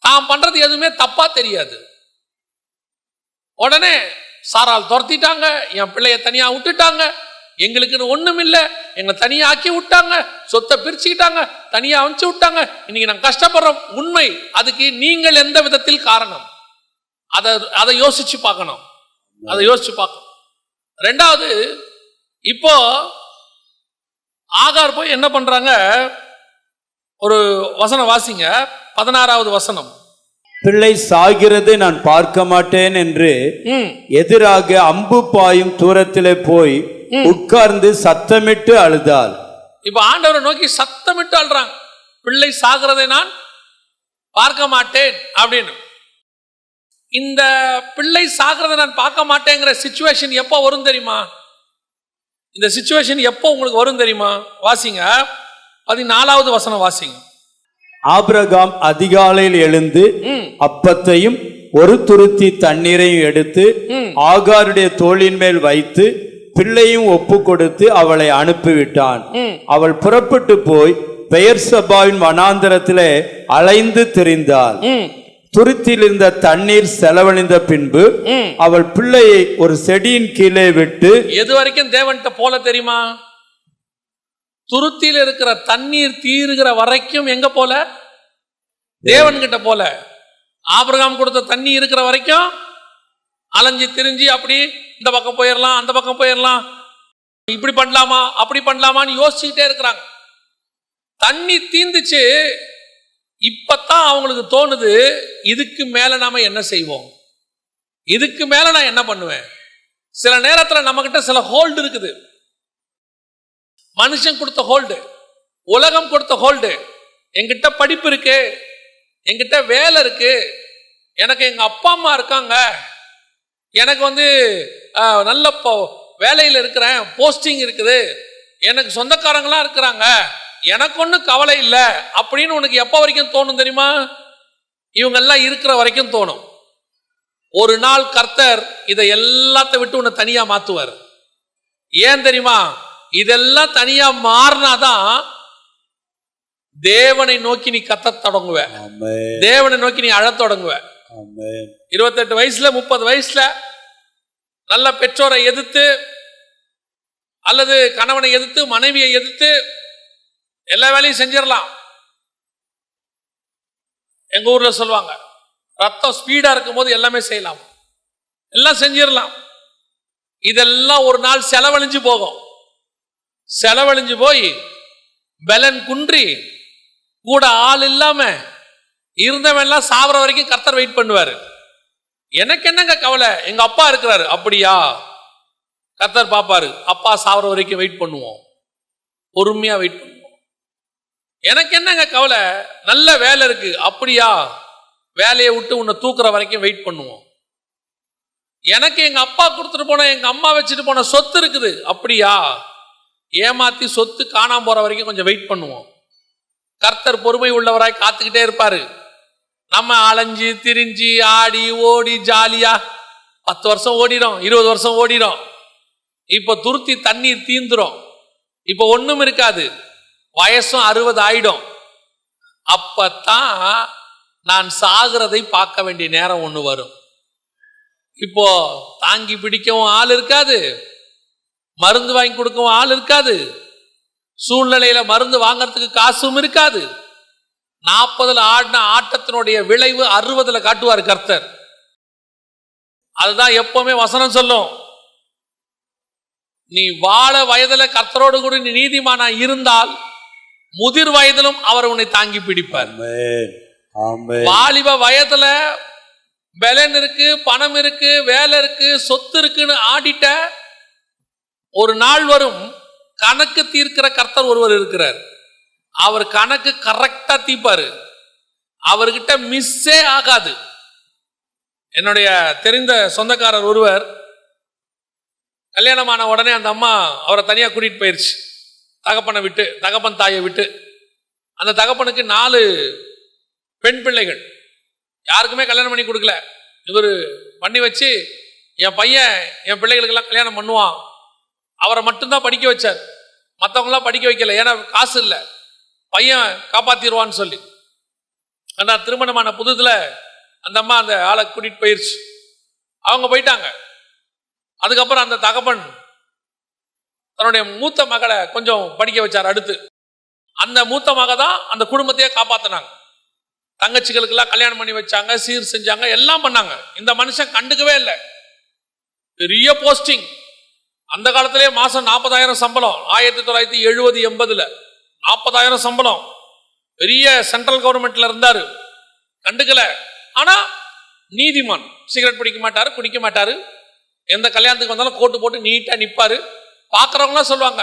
தான் பண்றது எதுவுமே தப்பா தெரியாது. உடனே சாரால் துரத்திட்டாங்க, என் பிள்ளைய தனியா விட்டுட்டாங்க, எங்களுக்குன்னு ஒண்ணும் இல்லை, எங்களை தனியா ஆக்கி விட்டாங்க, சொத்தை பிரிச்சுக்கிட்டாங்க, தனியா அனுப்பிச்சு விட்டாங்க, இன்னைக்கு நாங்க கஷ்டப்படுறோம். உண்மை. அதுக்கு நீங்கள் எந்த விதத்தில் காரணம்? அதை யோசிச்சு பார்க்கணும், அதை யோசிச்சு பார்க்கணும். ரெண்டாவது, இப்போ ஆகார் போய் என்ன பண்றாங்க? ஒரு வசனம் வாசிங்க, 16வது வசனம். பிள்ளை சாகிறதை நான் பார்க்க மாட்டேன் என்று எதிராக அம்பு பாயும் தூரத்திலே போய் உட்கார்ந்து சத்தமிட்டு அழுதாள். இப்ப ஆண்டவரை நோக்கி சத்தமிட்டு அழுறாங்க, பிள்ளை சாகிறதை நான் பார்க்க மாட்டேன் அப்படின்னு. இந்த பிள்ளை சாகிறதை நான் பார்க்க மாட்டேங்கிற சிச்சுவேஷன் எப்போ வரும் தெரியுமா? இந்த சிச்சுவேஷன் எப்போ உங்களுக்கு வரும் தெரியுமா? வாசிங்க 14வது வசனம் வாசிங்க. ஆபிரகாம் அதிகாலையில் எழுந்து அப்பத்தையும் ஒரு துருத்தி தண்ணீரையும் எடுத்து ஆகாருடைய தோளின் மேல் வைத்து பிள்ளையும் ஒப்பு கொடுத்து அவளை அனுப்பிவிட்டான். அவள் புறப்பட்டு போய் பெயர்சபாவின் வனாந்தரத்திலே அலைந்து திரிந்தாள். துருத்தியில் இருந்த தண்ணீர் செலவழிந்த பின்பு அவள் பிள்ளையை ஒரு செடியின் கீழே விட்டு. எது வரைக்கும் தேவன்கிட்ட போல தெரியுமா? துருத்தியில் இருக்கிற தண்ணீர் தீருகிற வரைக்கும் எங்க போல? தேவன்கிட்ட போல. ஆபிரகாம் கொடுத்த தண்ணி இருக்கிற வரைக்கும் அலைஞ்சு திரிஞ்சு அப்படி இந்த பக்கம் போயிடலாம், அந்த பக்கம் போயிடலாம், இப்படி பண்ணலாமா அப்படி பண்ணலாமான்னு யோசிச்சுக்கிட்டே இருக்கிறாங்க. தண்ணி தீந்துச்சு, இப்பத்தான் அவங்களுக்கு தோணுது, இதுக்கு மேல நாம என்ன செய்வோம், இதுக்கு மேல நான் என்ன பண்ணுவேன். சில நேரத்துல நம்ம கிட்ட சில ஹோல்டு இருக்குது. மனுஷன் கொடுத்த ஹோல்டு, உலகம் கொடுத்த ஹோல்டு. என்கிட்ட படிப்பு இருக்கு, என்கிட்ட வேலை இருக்கு, எனக்கு எங்க அப்பா அம்மா இருக்காங்க, எனக்கு வந்து நல்ல வேலையில் இருக்கிறேன், போஸ்டிங் இருக்குது, எனக்கு சொந்தக்காரங்களாம் இருக்கிறாங்க, எனக்கு ஒன்றும் கவலை இல்லை அப்படின்னு உனக்கு எப்போ வரைக்கும் தோணும் தெரியுமா? இவங்கெல்லாம் இருக்கிற வரைக்கும் தோணும். ஒரு நாள் கர்த்தர் இதை எல்லாத்தை விட்டு உன்னை தனியா மாத்துவார். ஏன் தெரியுமா? இதெல்லாம் தனியா மாறினாதான் தேவனை நோக்கி நீ கத்த தொடங்குவ, தேவனை நோக்கி நீ அழத் தொடங்குவ. 28 வயசுல 30 வயசுல நல்ல பெற்றோரை எதிர்த்து அல்லது கணவனை எதிர்த்து மனைவியை எதிர்த்து எல்லா வேலையும் செஞ்சிடலாம். எங்க ஊர்ல சொல்லுவாங்க, ரத்தம் ஸ்பீடா இருக்கும் போது எல்லாமே செய்யலாம், எல்லாம் செஞ்சிடலாம். இதெல்லாம் ஒரு நாள் செலவழிஞ்சு போகும். செலவழிஞ்சு போய் பலன் குன்றி கூட ஆள் இல்லாம இருந்தவன் எல்லாம் சாவர வரைக்கும் கர்த்தர் வெயிட் பண்ணுவாரு. எனக்கு என்னங்க கவலை, எங்க அப்பா இருக்கிறாரு. அப்படியா? கர்த்தர் பாப்பாரு. அப்பா சாவர வரைக்கும் வெயிட் பண்ணுவோம், பொறுமையா வெயிட் பண்ணுவோம். எனக்கு என்னங்க கவலை, நல்ல வேலை இருக்கு. அப்படியா? வேலையை விட்டு உன்னை தூக்குற வரைக்கும் வெயிட் பண்ணுவோம். எனக்கு எங்க அப்பா கொடுத்துட்டு போன, எங்க அம்மா வச்சுட்டு போன சொத்து இருக்குது. அப்படியா? ஏமாத்தி சொத்து காணாம போற வரைக்கும் கொஞ்சம் வெயிட் பண்ணுவோம். கர்த்தர் பொறுமை உள்ளவராய் காத்துக்கிட்டே இருப்பாரு. நம்ம அலைஞ்சு திரிஞ்சு ஆடி ஓடி ஜாலியா 10 வருஷம் ஓடிடும், 20 வருஷம் ஓடிடும். இப்ப துருத்தி தண்ணீர் தீந்துரும், இப்ப ஒண்ணும் இருக்காது, வயசும் 60 ஆயிடும். அப்பத்தான் நான் சாகிறதை பார்க்க வேண்டிய நேரம் ஒண்ணு வரும். இப்போ தாங்கி பிடிக்கவும் ஆள் இருக்காது, மருந்து வாங்கி கொடுக்கவும் ஆள் இருக்காது, சூழ்நிலையில மருந்து வாங்கறதுக்கு காசும் இருக்காது. 40 ஆடின ஆட்டத்தினுடைய விளைவு 60 காட்டுவார் கர்த்தர். அதுதான் எப்பவுமே வசனம் சொல்லும், நீ வாழ வயதுல கர்த்தரோடு கூட நீ நீதிமானா இருந்தால் முதிர் வயதிலும் அவர் உன்னை தாங்கி பிடிப்பார். வாலிப வயதுல பலன் இருக்கு, பணம் இருக்கு, வேலை இருக்கு, சொத்து இருக்குன்னு ஆடிட்ட ஒரு நாள் வரும், கணக்கு தீர்க்கிற கர்த்தர் ஒருவர் இருக்கிறார். அவர் கணக்கு கரெக்டா தீர்ப்பாரு, அவர்கிட்ட மிஸ்ஸே ஆகாது. என்னுடைய தெரிந்த சொந்தக்காரர் ஒருவர் கல்யாணமான உடனே அந்த அம்மா அவரை தனியா கூட்டிட்டு போயிருச்சு, தகப்பனை விட்டு, தகப்பன் தாயை விட்டு. அந்த தகப்பனுக்கு 4 பெண் பிள்ளைகள், யாருக்குமே கல்யாணம் பண்ணி கொடுக்கல. இவர் பண்ணி வச்சு, என் பையன் என் பிள்ளைகளுக்கெல்லாம் கல்யாணம் பண்ணுவான், அவரை மட்டும்தான் படிக்க வச்சார், மற்றவங்களாம் படிக்க வைக்கல, ஏன்னா காசு இல்லை, பையன் காப்பாத்திடுவான்னு சொல்லி. ஆனால் திருமணமான புதுதுல அந்த அம்மா அந்த ஆளை கூட்டிட்டு போயிருச்சு, அவங்க போயிட்டாங்க. அதுக்கப்புறம் அந்த தகப்பன் தன்னுடைய மூத்த மகளை கொஞ்சம் படிக்க வச்சார். அடுத்து அந்த மூத்த மக தான் அந்த குடும்பத்தையே காப்பாத்தினாங்க. தங்கச்சிகளுக்கெல்லாம் கல்யாணம் பண்ணி வச்சாங்க, சீர் செஞ்சாங்க, எல்லாம் பண்ணாங்க. இந்த மனுஷன் கண்டுக்கவே இல்லை. பெரிய போஸ்டிங், அந்த காலத்திலே மாசம் 40,000 சம்பளம். 1970-80 40,000 சம்பளம், பெரிய சென்ட்ரல் கவர்மெண்ட்ல இருந்தாரு. கண்டுக்கல. ஆனா நீதிமான், சிகரெட் பிடிக்க மாட்டாரு, குடிக்க மாட்டாரு, எந்த கல்யாணத்துக்கு வந்தாலும் கோட்டு போட்டு நீட்டா நிப்பாரு. பாக்குறவங்களாம் சொல்லுவாங்க,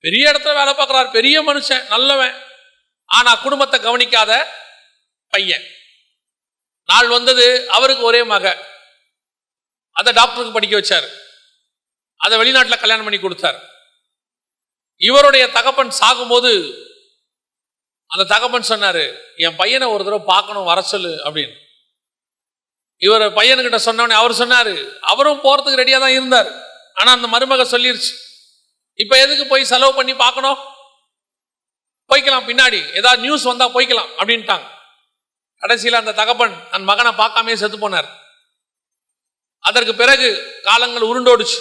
பெரிய இடத்துல வேலை பார்க்கறாரு, பெரிய மனுஷன், நல்லவன். ஆனா குடும்பத்தை கவனிக்காத பையன். நாள் வந்தது, அவருக்கு ஒரே மக, அதை டாக்டருக்கு படிக்க வச்சாரு, அதை வெளிநாட்டில் கல்யாணம் பண்ணி கொடுத்தார். இவருடைய தகப்பன் சாகும்போது அந்த தகப்பன் சொன்னாரு, என் பையனை ஒரு தடவை பார்க்கணும், வர சொல்லு அப்படின்னு. இவர் பையனுக்கிட்ட சொன்னோடனே அவர் சொன்னாரு, அவரும் போறதுக்கு ரெடியா தான் இருந்தார். ஆனா அந்த மருமக சொல்லிருச்சு, இப்ப எதுக்கு போய் செலவு பண்ணி பார்க்கணும், போய்க்கலாம், பின்னாடி ஏதாவது நியூஸ் வந்தா போய்க்கலாம் அப்படின்ட்டாங்க. கடைசியில் அந்த தகப்பன் தன் மகனை பார்க்காமே செத்து போனார். அதற்கு பிறகு காலங்கள் உருண்டோடுச்சு.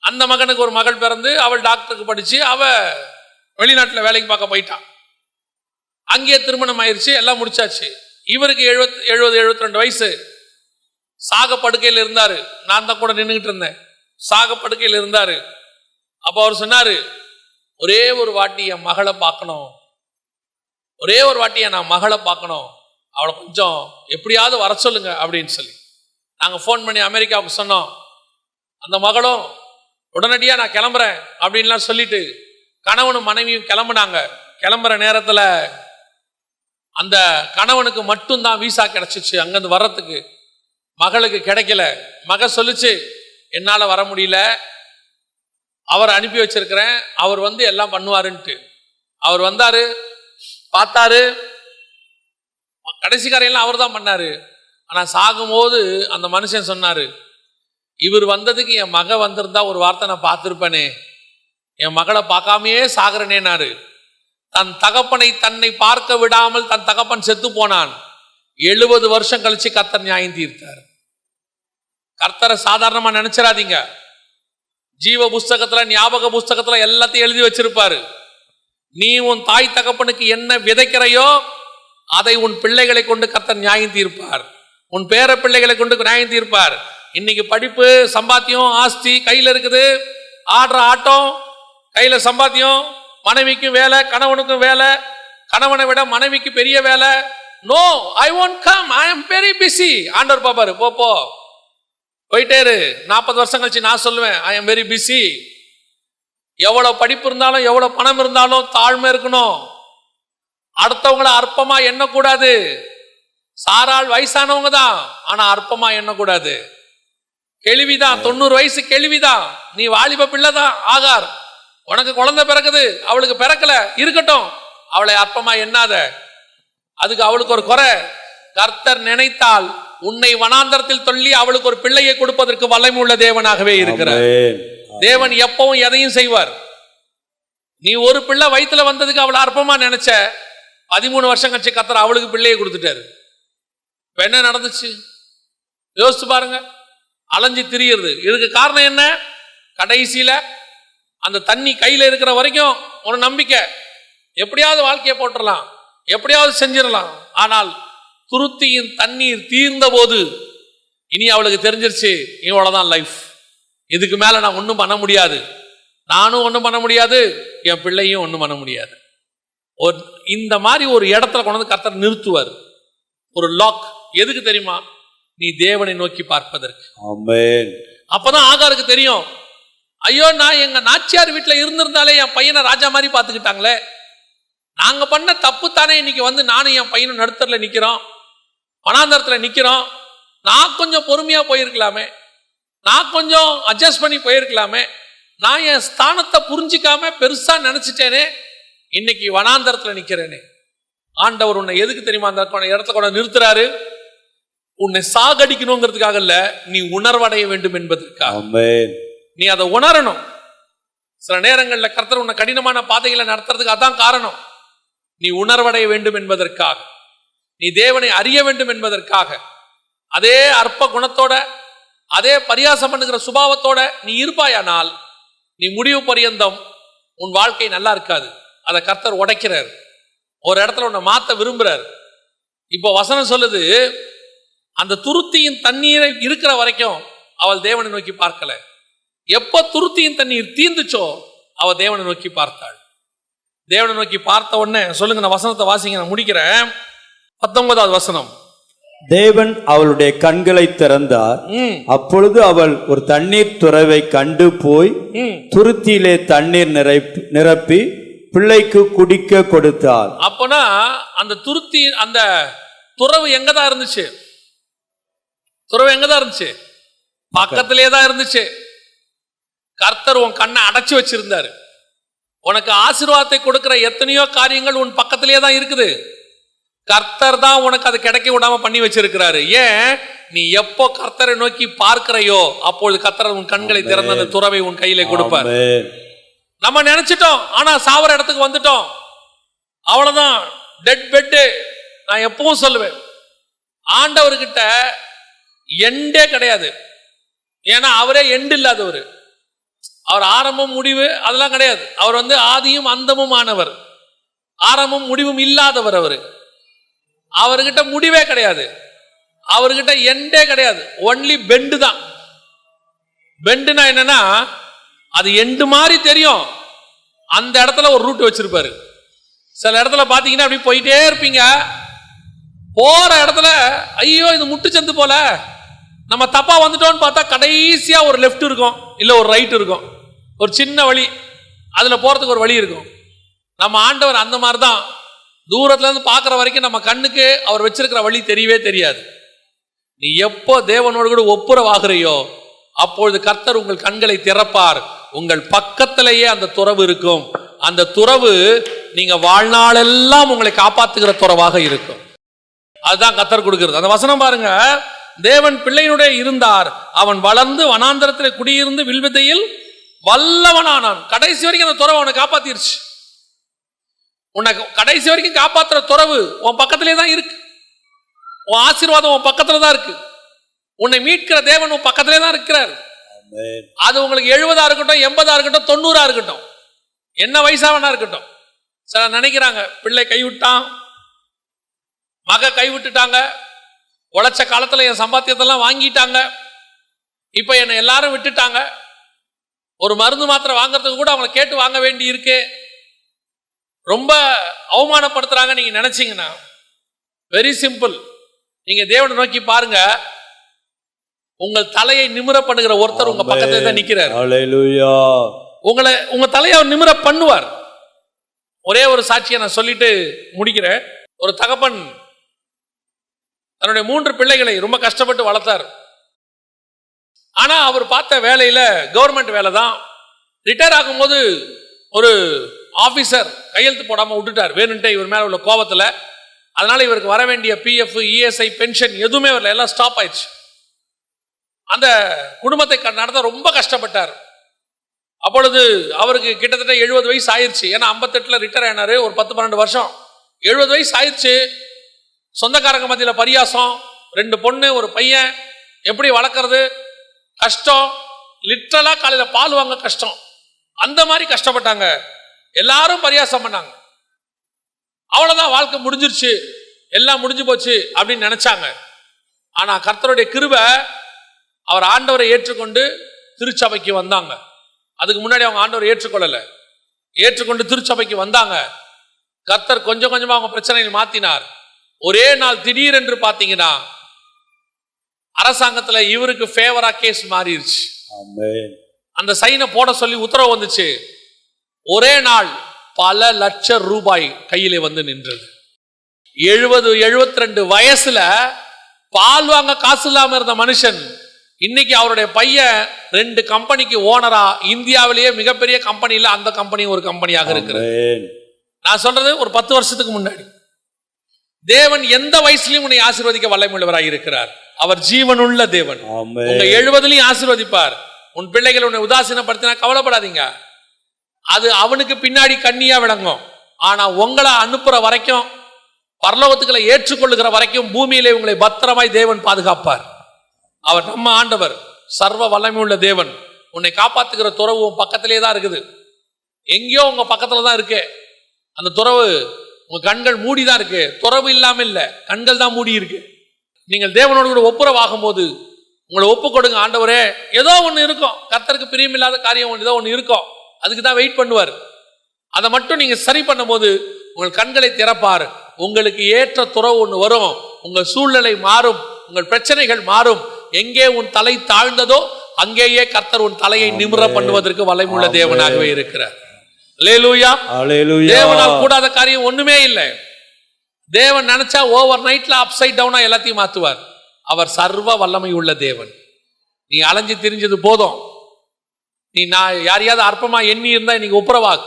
அந்த மகனுக்கு ஒரு மகள் பிறந்து, அவள் டாக்டருக்கு படிச்சு அவ வெளிநாட்டில் வேலைக்கு பார்க்க போயிட்டான். அங்கேயே திருமணம் ஆயிடுச்சு, எல்லாம் முடிச்சாச்சு. இவருக்கு 70-72 வயசு, சாக படுக்கையில் இருந்தாரு. நான் தான் கூட நின்றுகிட்டு இருந்தேன். சாக படுக்கையில் இருந்தாரு. அப்போ அவர் சொன்னாரு, ஒரே ஒரு வாட்டி என் மகளை பார்க்கணும், ஒரே ஒரு வாட்டி நான் மகளை பார்க்கணும், அவளை கொஞ்சம் எப்படியாவது வர சொல்லுங்க அப்படின்னு சொல்லி நாங்கள் ஃபோன் பண்ணி அமெரிக்காவுக்கு சொன்னோம். அந்த மகளும் உடனடியாக நான் கிளம்புறேன் அப்படின்லாம் சொல்லிட்டு கணவனும் மனைவியும் கிளம்புனாங்க. கிளம்புற நேரத்தில் அந்த கணவனுக்கு மட்டும்தான் வீசா கிடைச்சிச்சு அங்கேருந்து வர்றதுக்கு. மகளுக்கு கிடைக்கல. மக சொல்லுச்சு, என்னால வர முடியல, அவர் அனுப்பி வச்சிருக்கிறேன், அவர் வந்து எல்லாம் பண்ணுவாருன்ட்டு. அவர் வந்தாரு, பார்த்தாரு, கடைசி காரையெல்லாம் அவர் தான் பண்ணாரு. ஆனா சாகும்போது அந்த மனுஷன் சொன்னாரு, இவர் வந்ததுக்கு என் மக வந்திருந்தா ஒரு வார்த்தை நான் பார்த்திருப்பேனே, என் மகளை பார்க்காமையே சாகுறனேனாரு. தன் தகப்பனை தன்னை பார்க்க விடாமல் தன் தகப்பன் செத்து போனான். 70 வருஷம் கழிச்சு கர்த்தர் நியாயம் தீர்த்தார். கர்த்தரை சாதாரணமா நினைச்சிடாதீங்க. ஜீவ புஸ்தகத்துல, ஞாபக புஸ்தகத்துல எல்லாத்தையும் எழுதி வச்சிருப்பாரு. நீ உன் தாய் தகப்பனுக்கு என்ன விதைக்கிறையோ அதை உன் பிள்ளைகளை கொண்டு கர்த்தர் நியாயம் தீர்ப்பார். உன் பேர பிள்ளைகளை கொண்டு நியாயம் தீர்ப்பார். இன்னைக்கு படிப்பு, சம்பாத்தியம், ஆஸ்தி கையில இருக்குது, ஆடுற ஆட்டம், கையில சம்பாத்தியம், மனைவிக்கும் வேலை, கணவனுக்கும் வேலை, கணவனை விட மனைவிக்கு பெரிய வேலை. No, I won't come, I am very busy. ஆண்டவர் பாப்பாரு, போ போயிட்டே இரு. 40 வருஷம் கழிச்சு நான் சொல்லுவேன், ஐ am very busy. எவ்வளவு படிப்பு இருந்தாலும், எவ்வளவு பணம் இருந்தாலும் தாழ்மை இருக்கணும். அடுத்தவங்களை அற்பமா எண்ணக்கூடாது. சாராள் வயசானவங்க தான், ஆனா அற்பமா எண்ணக்கூடாது. கேள்விதான், 90 வயசு கேள்விதான். நீ வாலிப பிள்ளை தான் ஆகார், உனக்கு குழந்தை பிறக்குது, அவளுக்கு பிறக்கல, இருக்கட்டும், அவளை அற்பமா எண்ணாத. அதுக்கு அவளுக்கு ஒரு குறை. கர்த்தர் நினைத்தால் உன்னை வனாந்தரத்தில் தள்ளி அவளுக்கு ஒரு பிள்ளையை கொடுப்பதற்கு வல்லமை உள்ள தேவனாகவே இருக்கிறார். தேவன் எப்பவும் எதையும் செய்வார். நீ ஒரு பிள்ளை வயிற்றுல வந்ததுக்கு அவளை அற்பமா நினைச்ச, 13 வருஷம் கழிச்சு கர்த்தர் அவளுக்கு பிள்ளையை கொடுத்துட்டாரு. இப்ப என்ன நடந்துச்சு யோசிச்சு பாருங்க. அலைஞ்சு திரியுறது. இதுக்கு காரணம் என்ன? கடைசியில அந்த தண்ணி கையில இருக்கிற வரைக்கும் ஒரு நம்பிக்கை, எப்படியாவது வாழ்க்கையை போட்டுடலாம், எப்படியாவது செஞ்சிடலாம். ஆனால் துருத்தியின் தண்ணீர் தீர்ந்த போது இனி அவளுக்கு தெரிஞ்சிருச்சு, இவ்வளவுதான் லைஃப், இதுக்கு மேல நான் ஒன்றும் பண்ண முடியாது, நானும் ஒன்றும் பண்ண முடியாது, என் பிள்ளையும் ஒன்றும் பண்ண முடியாது. இந்த மாதிரி ஒரு இடத்துல கொண்டு வந்து கர்த்தர் நிறுத்துவார். ஒரு லாக். எதுக்கு தெரியுமா? நீ தேவனை நோக்கி பார்ப்பதற்கு. ஆமென். அப்பதான் ஆகாருக்கு தெரியும், ஐயோ நான் எங்க நாச்சியார் வீட்டுல இருந்திருந்தாலே என் பையனை ராஜா மாதிரி பார்த்துக்கிட்டாங்களே, நாங்க பண்ண தப்பு தானே இன்னைக்கு வந்து நானும் என் பையனும் நடுத்தர்ல நிக்கிறோம், வனாந்தரத்துல நிக்கிறோம். நான் கொஞ்சம் பொறுமையா போயிருக்கலாமே, நான் கொஞ்சம் அட்ஜஸ்ட் பண்ணி போயிருக்கலாமே, நான் என் ஸ்தானத்தை புரிஞ்சிக்காம பெருசா நினைச்சிட்டேனே, இன்னைக்கு வனாந்தரத்துல நிக்கிறேனே. ஆண்டவர் உன்னை எதுக்கு தெரியுமா அந்த இடத்துல கொண்டு நிறுத்துறாரு? உன்னை சாகடிக்கணுங்கிறதுக்காக இல்ல, நீ உணர்வடைய வேண்டும் என்பதற்காக. ஆமென். நீ அதை உணரணும். சில நேரங்கள்ல கர்த்தர் உன்னை கடினமான பாதைகளை நடத்துறதுக்கு அதான் காரணம். நீ உணர்வடைய வேண்டும் என்பதற்காக, நீ தேவனை அறிய வேண்டும் என்பதற்காக. அதே அற்ப குணத்தோட, அதே பரியாசம் பண்ணுகிற சுபாவத்தோட நீ இருப்பாயானால் நீ முடிவு பரியந்தம் உன் வாழ்க்கை நல்லா இருக்காது. அதை கர்த்தர் உடைக்கிறார். ஒரு இடத்துல உன்னை மாத்த விரும்புறார். இப்போ வசனம் சொல்லுது, அந்த துருத்தியின் தண்ணீரை இருக்கிற வரைக்கும் அவள் தேவனை நோக்கி பார்க்கல. எப்ப துருத்தியின் தண்ணீர் தீர்ந்துச்சோ அவள் தேவனை நோக்கி பார்த்தாள். தேவனை நோக்கி பார்த்த உடனே, சொல்லுங்க, நான் வசனத்தை வாசிங்க, நான் முடிக்கிறேன். 19வது வசனம். தேவன் அவளுடைய கண்களை திறந்தார். அப்பொழுது அவள் ஒரு தண்ணீர் துறவை கண்டு போய் துருத்தியிலே தண்ணீர் நிரப்பி பிள்ளைக்கு குடிக்க கொடுத்தாள். அப்பனா அந்த துருத்தி, அந்த துறவு எங்கதான் இருந்துச்சு? துறவு எங்கதான் இருந்துச்சு? பக்கத்திலே தான் இருந்துச்சு. கர்த்தர் உன் கண்ணை அடைச்சு வச்சிருந்தாரு. உனக்கு ஆசீர்வாதத்தை கொடுக்கிற எத்தனையோ காரியங்கள் உன் பக்கத்திலே தான் இருக்குது. கர்த்தர் தான் உனக்கு அது கிடைக்க விடாம பண்ணி வச்சிருக்கிறாரு. ஏன்? நீ எப்போ கர்த்தரை நோக்கி பார்க்கிறையோ அப்பொழுது கர்த்தர் உன் கண்களை திறந்த அந்த துறவை உன் கையிலே கொடுப்பார். நம்ம நினைச்சிட்டோம், ஆனா சாவர இடத்துக்கு வந்துட்டோம், அவ்வளவுதான், டெட் பெட்டு. நான் எப்பவும் சொல்லுவேன், ஆண்டவர்கிட்ட எண்டே கிடையாது. ஏன்னா அவரே எண்டு இல்லாதவர். அவர் ஆரம்பம் முடிவு அதெல்லாம் கிடையாது. அவர் வந்து ஆதியும் அந்தமும் ஆனவர், ஆரம்பம் முடிவும் இல்லாதவர். அவர்கிட்ட முடிவே கிடையாது, அவர்கிட்ட எண்டே கிடையாது. ஒன்லி பெண்டு தான். பெண்டுனா என்னன்னா, அது எண்டு மாதிரி தெரியும், அந்த இடத்துல ஒரு ரூட் வச்சிருப்பாரு. சில இடத்துல பாத்தீங்கன்னா அப்படி போயிட்டே இருப்பீங்க, போற இடத்துல ஐயோ இது முட்டுச்சந்து போல, நம்ம தப்பா வந்துட்டோம்னு பார்த்தா கடைசியா ஒரு லெஃப்ட் இருக்கும், இல்ல ஒரு ரைட் இருக்கும், ஒரு சின்ன வழி, அதுல போறதுக்கு ஒரு வழி இருக்கும். நம்ம ஆண்டவர் அந்த மாதிரி தான். தூரத்துல இருந்து பாக்குற வரைக்கும் நம்ம கண்ணுக்கு அவர் வச்சிருக்கிற வழி தெரியவே தெரியாது. நீ எப்போ தேவனோடு கூட ஒப்புரவாகிறையோ அப்பொழுது கர்த்தர் உங்கள் கண்களை திறப்பார். உங்கள் பக்கத்திலேயே அந்த துறவு இருக்கும். அந்த துறவு நீங்க வாழ்நாளெல்லாம் உங்களை காப்பாத்துகிற துறவாக இருக்கும். அதுதான் கர்த்தர் கொடுக்கிறது. அந்த வசனம் பாருங்க, தேவன் பிள்ளையினுடைய இருந்தார், அவன் வளர்ந்து வனாந்தரத்தில் குடியிருந்து வில்வித்தையில் வல்லவனானான். கடைசி வரைக்கும் அந்த துறவு அவனை காப்பாத்திருச்சு. உன்னை கடைசி வரைக்கும் காப்பாற்றுற துறவு உன் பக்கத்திலே தான் இருக்கு. உன் ஆசீர்வாதம் உன் பக்கத்துல தான் இருக்கு. உன்னை மீட்கிற தேவன் உன் பக்கத்திலே தான் இருக்கிறார். அது உங்களுக்கு 70 இருக்கட்டும், 80 இருக்கட்டும், 90 இருக்கட்டும், என்ன வயசா வேணா இருக்கட்டும். சில நினைக்கிறாங்க, பிள்ளை கைவிட்டான், மக கைவிட்டுட்டாங்க, உழைச்ச காலத்துல என் சம்பாத்தியத்தெல்லாம் வாங்கிட்டாங்க, இப்ப என்னை எல்லாரும் விட்டுட்டாங்க, ஒரு மருந்து மாத்திரை வாங்கறதுக்கு கூட அவங்களை கேட்டு வாங்க வேண்டி இருக்கு, ரொம்ப அவமானப்படுத்துறாங்க நீங்க நினைச்சீங்கன்னா, வெரி சிம்பிள். நீங்க தேவனை நோக்கி பாருங்க, உங்கள் தலையை நிமிர பண்ணுகிற ஒருத்தர் உங்க பக்கத்துல தான் நிக்கிறார். ஹல்லேலூயா. உங்க தலையை அவர் நிமிர பண்ணுவார். ஒரே ஒரு சாட்சியை நான் சொல்லிட்டு முடிக்கிறேன். ஒரு தகப்பன் தன்னுடைய 3 பிள்ளைகளை ரொம்ப கஷ்டப்பட்டு வளர்த்தார். ஆனா அவர் பார்த்த வேலையில கவர்மெண்ட் வேலை தான். ரிட்டையர் ஆகும்போது ஒரு ஆபீசர் கையெழுத்து போடாம விட்டுட்டார், வேணுன்ட்டே இவர் மேல உள்ள கோபத்துல. அதனால இவருக்கு வர வேண்டிய PF, ESI, பென்ஷன் எதுவுமே வரல, எல்லாம் ஸ்டாப் ஆயிடுச்சு. அந்த குடும்பத்தை நடத்த ரொம்ப கஷ்டப்பட்டார். அப்பொழுது அவருக்கு கிட்டத்தட்ட 70 வயசு ஆயிடுச்சு. ஏன்னா 58ல ரிட்டையர் ஆனாரு. ஒரு 10-12 வருஷம், 70 வயசு ஆயிடுச்சு. சொந்தக்காரங்க மத்தியில் பரியாசம், 2 பொண்ணு, ஒரு பையன், எப்படி வளர்க்கறது கஷ்டம். லிட்டரலா காலையில பால் வாங்க கஷ்டம், அந்த மாதிரி கஷ்டப்பட்டாங்க. எல்லாரும் பரியாசம் பண்ணாங்க. அவ்வளவுதான், வாழ்க்கை முடிஞ்சிருச்சு, எல்லாம் முடிஞ்சு போச்சு அப்படின்னு நினைச்சாங்க. ஆனா கர்த்தருடைய கிருபை, அவர் ஆண்டவரை ஏற்றுக்கொண்டு திருச்சபைக்கு வந்தாங்க. அதுக்கு முன்னாடி அவங்க ஆண்டவரை ஏற்றுக்கொள்ளல, ஏற்றுக்கொண்டு திருச்சபைக்கு வந்தாங்க. கர்த்தர் கொஞ்சம் கொஞ்சமா அவங்க பிரச்சனையை மாத்தினார். ஒரே நாள் திடீரென்று பாத்தீங்கன்னா அரசாங்கத்துல இவருக்கு ஃபேவரா கேஸ் மாறிடுச்சு. அந்த சைனை போட சொல்லி உத்தரவு வந்துச்சு. ஒரே நாள் பல லட்சம் ரூபாய் கையிலே வந்து நின்றது. 70-72 வயசுல பால் வாங்க காசு இல்லாம இருந்த மனுஷன் இன்னைக்கு அவருடைய பையன் 2 கம்பெனிக்கு ஓனரா, இந்தியாவிலேயே மிகப்பெரிய கம்பெனியில அந்த கம்பெனி ஒரு கம்பெனியாக இருக்கிறது. நான் சொல்றது ஒரு 10 வருஷத்துக்கு முன்னாடி. தேவன் எந்த வயசுலயும் உன்னை ஆசீர்வதிக்க வல்லமையுள்ளவராய் இருக்கிறார். அவர் ஜீவனுள்ள தேவன். உங்க 70லயும் ஆசீர்வதிப்பார். உன் பிள்ளைகள் உன்னை உதாசீனப்படுத்தினா கவலைப்படாதீங்க, அது அவனுக்கு பின்னாடி கண்ணியா விளங்கும். ஆனா உங்களை அனுப்புற வரைக்கும், பரலோகத்துக்களை ஏற்றுக்கொள்ளுகிற வரைக்கும் பூமியிலே உங்களை பத்திரமாய் தேவன் பாதுகாப்பார். அவர் நம்ம ஆண்டவர், சர்வ வல்லமை உள்ள தேவன். உன்னை காப்பாத்துகிற துறவு உன் பக்கத்திலே தான் இருக்குது. எங்கேயோ உங்க பக்கத்துல தான் இருக்கு. அந்த துறவு உங்க கண்கள் மூடி தான் இருக்கு. துறவு இல்லாம இல்ல, கண்கள் தான் மூடி இருக்கு. நீங்கள் தேவனோடு கூட ஒப்புரவாகும் போது உங்களை ஒப்பு கொடுங்க. ஆண்டவரே, ஏதோ ஒன்று இருக்கும், கர்த்தருக்கு பிரியமில்லாத காரியம் ஏதோ ஒன்று இருக்கும், அதுக்கு தான் வெயிட் பண்ணுவார். அதை மட்டும் நீங்க சரி பண்ணும் போது உங்கள் கண்களை திறப்பார். உங்களுக்கு ஏற்ற துறவு ஒன்று வரும். உங்கள் சூழ்நிலை மாறும், உங்கள் பிரச்சனைகள் மாறும். எங்கே உன் தலை தாழ்ந்ததோ அங்கேயே கர்த்தர் உன் தலையை நிமிர பண்ணுவதற்கு வல்லமையுள்ள தேவனாகவே இருக்கிறார். அல்லேலூயா. தேவனால் கூடாத காரியம் ஒண்ணுமே இல்லை. தேவன் நினைச்சா ஓவர் நைட்ல அப்சைட் டவுனா எல்லாத்தையும் மாத்துவார். அவர் சர்வ வல்லமை உள்ள தேவன். நீ அலைஞ்சு திரிஞ்சது போதும். நீ நான் யாரையாவது அற்பமா எண்ணி இருந்தா நீங்க ஒப்புரவாகு.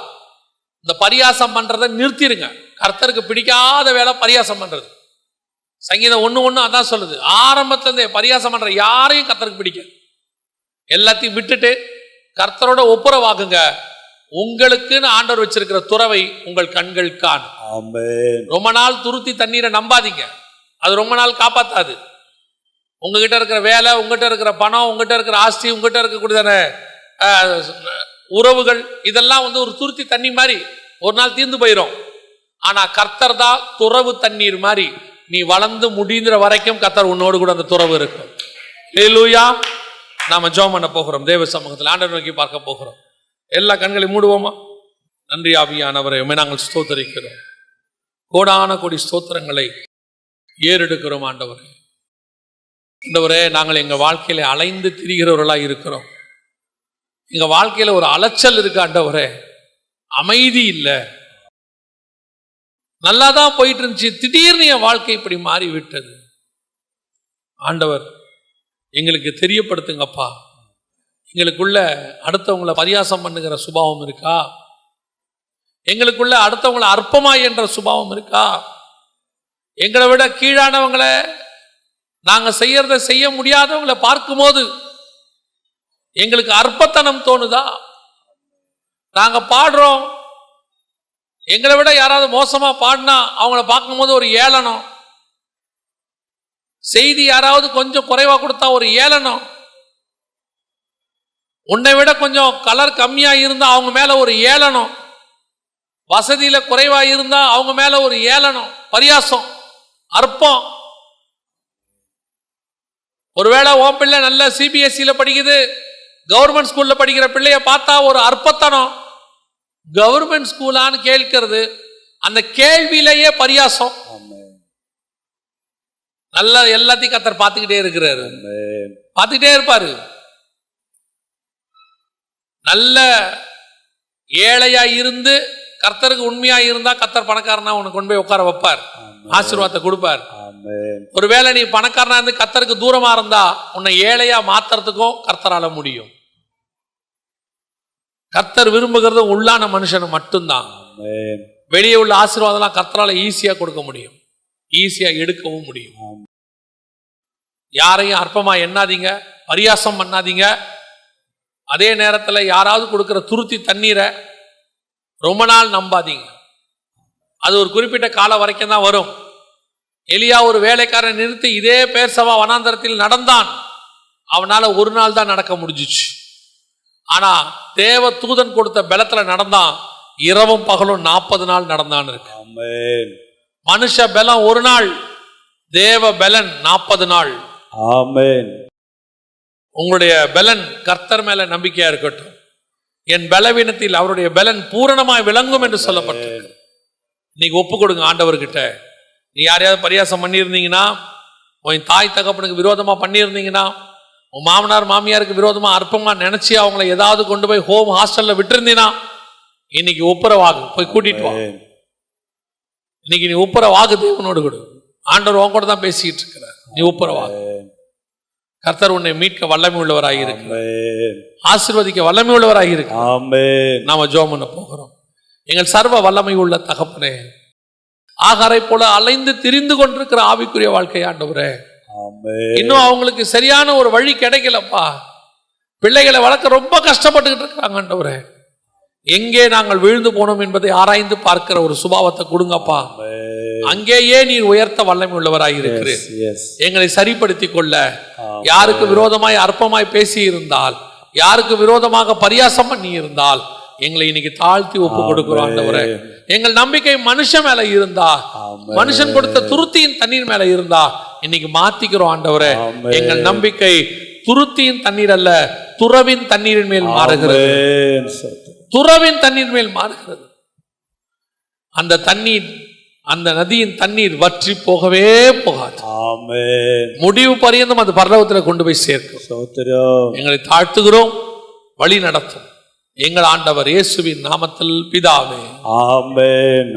இந்த பரியாசம் பண்றதை நிறுத்திடுங்க. கர்த்தருக்கு பிடிக்காத வேலை பரியாசம் பண்றது. சங்கீதம் 1:1 அதான் சொல்லுது. ஆரம்பத்துல இருந்தே பரியாசம் பண்ற யாரையும் கர்த்தருக்கு பிடிக்காது. எல்லாத்தையும் விட்டுட்டு கர்த்தரோட ஒப்புரவாகுங்க. உங்களுக்குன்னு ஆண்டவர் வச்சிருக்கிற துறவை உங்கள் கண்கள் காணும். ரொம்ப நாள் துருத்தி தண்ணீரை நம்பாதீங்க, அது ரொம்ப நாள் காப்பாத்தாது. உங்ககிட்ட இருக்கிற வேலை, உங்ககிட்ட இருக்கிற பணம், உங்ககிட்ட இருக்கிற ஆஸ்தி, உங்ககிட்ட இருக்கக்கூடியதான உறவுகள், இதெல்லாம் ஒரு துருத்தி தண்ணி மாதிரி ஒரு நாள் தீர்ந்து போயிடும். ஆனா கர்த்தர் தான் துறவு தண்ணீர் மாதிரி. நீ வளர்ந்து முடிகிற வரைக்கும் கர்த்தர் உன்னோடு கூட அந்த துறவு இருக்கும். ஹல்லேலூயா. நாம ஜெபம் பண்ண போகிறோம். தேவ சமூகத்தில் ஆண்டவரை நோக்கி பார்க்க போகிறோம். எல்லா கண்களை மூடுவோமா? நன்றி ஆவியானவரை நாங்கள் ஸ்தோத்தரிக்கிறோம். கோடான கோடி ஸ்தோத்திரங்களை ஏறெடுக்கிறோம். ஆண்டவரே, ஆண்டவரே, நாங்கள் எங்க வாழ்க்கையில அலைந்து திரிகிறவர்களாக இருக்கிறோம். எங்க வாழ்க்கையில ஒரு அலைச்சல் இருக்கு ஆண்டவரே, அமைதி இல்லை. நல்லாதான் போயிட்டு இருந்துச்சு, திடீர்னு என் வாழ்க்கை இப்படி மாறி விட்டது. ஆண்டவர் எங்களுக்கு தெரியப்படுத்துங்கப்பா, எங்களுக்குள்ள அடுத்தவங்களை பரியாசம் பண்ணுகிற சுபாவம் இருக்கா, எங்களுக்குள்ள அடுத்தவங்களை அற்பமாய் என்ற சுபாவம் இருக்கா, எங்களை விட கீழானவங்களை நாங்க செய்யறத செய்ய முடியாதவங்களை பார்க்கும்போது எங்களுக்கு அற்பத்தனம் தோணுதா, நாங்க பாடுறோம், எங்களை விட யாராவது மோசமா பாடினா அவங்கள பார்க்கும்போது ஒரு ஏளனம், செய்தி யாராவது கொஞ்சம் குறைவா கொடுத்தா ஒரு ஏளனம், உன்னை விட கொஞ்சம் கலர் கம்மியா இருந்தா அவங்க மேல ஒரு ஏளனம், வசதியில குறைவா இருந்தா அவங்க மேல ஒரு ஏளனம், பரியாசம், அற்பம். ஒருவேளை உன் பிள்ளை நல்ல சிபிஎஸ்சியில படிக்குது, கவர்மெண்ட் ஸ்கூல்ல படிக்கிற பிள்ளைய பார்த்தா ஒரு அற்பத்தனம். கவர்மெண்ட் ஸ்கூலான்னு கேட்கிறது, அந்த கேள்வியிலேயே பரியாசம். நல்ல எல்லாத்தையும் கர்த்தர் பார்த்துக்கிட்டே இருக்கிறாரு, பார்த்துக்கிட்டே இருப்பாரு. நல்ல ஏழையா இருந்து கர்த்தருக்கு உண்மையா இருந்தா கர்த்தர் பணக்காரனா உனக்கு கொண்டு போய் உட்கார வைப்பார், ஆசீர்வாதத்தை கொடுப்பார். ஒருவேளை நீ பணக்காரனா இருந்து கர்த்தருக்கு தூரமா இருந்தா உன்னை ஏழையா மாத்துறதுக்கும் கர்த்தரால முடியும். கர்த்தர் விரும்புகிறது உள்ளான மனுஷனை மட்டும்தான். வெளியே உள்ள ஆசீர்வாதம் கர்த்தரால ஈஸியா கொடுக்க முடியும், ஈஸியா எடுக்கவும் முடியும். யாரையும் அற்பமா எண்ணாதீங்க, பரியாசம் பண்ணாதீங்க. அதே நேரத்தில் யாராவது கொடுக்கிற துருத்தி தண்ணீரை ரொம்ப நாள் நம்பாதீங்க, அது ஒரு குறிப்பிட்ட காலம் வரைக்கும் தான் வரும். எலியா ஒரு வேலைக்காரன் நிறுத்தி இதே பேர்சவா வனாந்தரத்தில் நடந்தான், அவனால ஒரு நாள் தான் நடக்க முடிஞ்சிச்சு. ஆனா தேவ தூதன் கொடுத்த பலத்துல நடந்தான், இரவும் பகலும் 40 நாள் நடந்தான் இருக்கு. மனுஷ பலம் ஒரு நாள், தேவ பலன் 40 நாள். ஆமென். உங்களுடைய பலன் கர்த்தர் மேல நம்பிக்கையா இருக்கட்டும். என் பலவீனத்தில் அவருடைய பலன் பூரணமாய் விளங்கும் என்று சொல்லப்பட்டிருக்கு. இன்னைக்கு ஒப்பு கொடுங்க ஆண்டவர்கிட்ட. நீ யாரையாவது பரியாசம் பண்ணியிருந்தீங்கன்னா, உன் தாய் தகப்பனுக்கு விரோதமா பண்ணியிருந்தீங்கன்னா, உன் மாமனார் மாமியாருக்கு விரோதமா அற்பமா நினைச்சு அவங்களை ஏதாவது கொண்டு போய் ஹோம் ஹாஸ்டல்ல விட்டுருந்தீங்கன்னா, இன்னைக்கு ஒப்புரவாகு, போய் கூட்டிட்டு வா. இன்னைக்கு நீ ஒப்புரவாகு, தேவனோடு கொடு. ஆண்டவர் உன் கூட தான் பேசிக்கிட்டு இருக்கிறார், நீ ஒப்புரவாகு. கர்த்தர் உன்னை மீட்க வல்லமை உள்ளவராக இருக்கு, ஆசீர்வதிக்க வல்லமை உள்ளவராக இருக்கு. நாம ஜெபம் பண்ண போகிறோம். எங்கள் சர்வ வல்லமை உள்ள தகப்பனே, ஆகாரை போல அலைந்து திரிந்து கொண்டிருக்கிற ஆவிக்குரிய வாழ்க்கை ஆண்டவரே, இன்னும் அவங்களுக்கு சரியான ஒரு வழி கிடைக்கலப்பா. பிள்ளைகளை வளர்க்க ரொம்ப கஷ்டப்பட்டுக்கிட்டு இருக்கிறாங்க ஆண்டவரே. எங்கே நாங்கள் விழுந்து போனோம் என்பதை ஆராய்ந்து பார்க்கிற ஒரு சுபாவத்தை கொடுங்கப்பா. அங்கேயே நீர் உயர்த்த வல்லமை உள்ளவராய் இருக்கிறேன். எங்களை சரிப்படுத்திக் கொள்ள, யாருக்கு விரோதமாய் அற்பமாய் பேசி இருந்தால், யாருக்கு விரோதமாக பரியாசம் பண்ணி இருந்தால், எங்களை இன்னைக்கு தாழ்த்தி ஒப்பு கொடுக்கிறோம் ஆண்டவரே. எங்கள் நம்பிக்கை மனுஷன் மேல இருந்தா, மனுஷன் கொடுத்த துருத்தியின் தண்ணீர் மேல இருந்தா, இன்னைக்கு மாத்திக்கிறோம் ஆண்டவரே. எங்கள் நம்பிக்கை துருத்தியின் தண்ணீர் அல்ல, துறவின் தண்ணீரின் மேல் மாறுகிறது. துறவின் தண்ணீர் மேல் மாறுகிறது. அந்த தண்ணீர், அந்த நதியின் தண்ணீர் வற்றி போகவே போகாது. முடிவு பரியந்தம் அது பரலோகத்தில் கொண்டு போய் சேர்க்கும். எங்களை தாழ்த்துகிறோம், வழி நடத்தும் எங்கள் ஆண்டவர் இயேசுவின் நாமத்தில் பிதாவே, ஆமென்.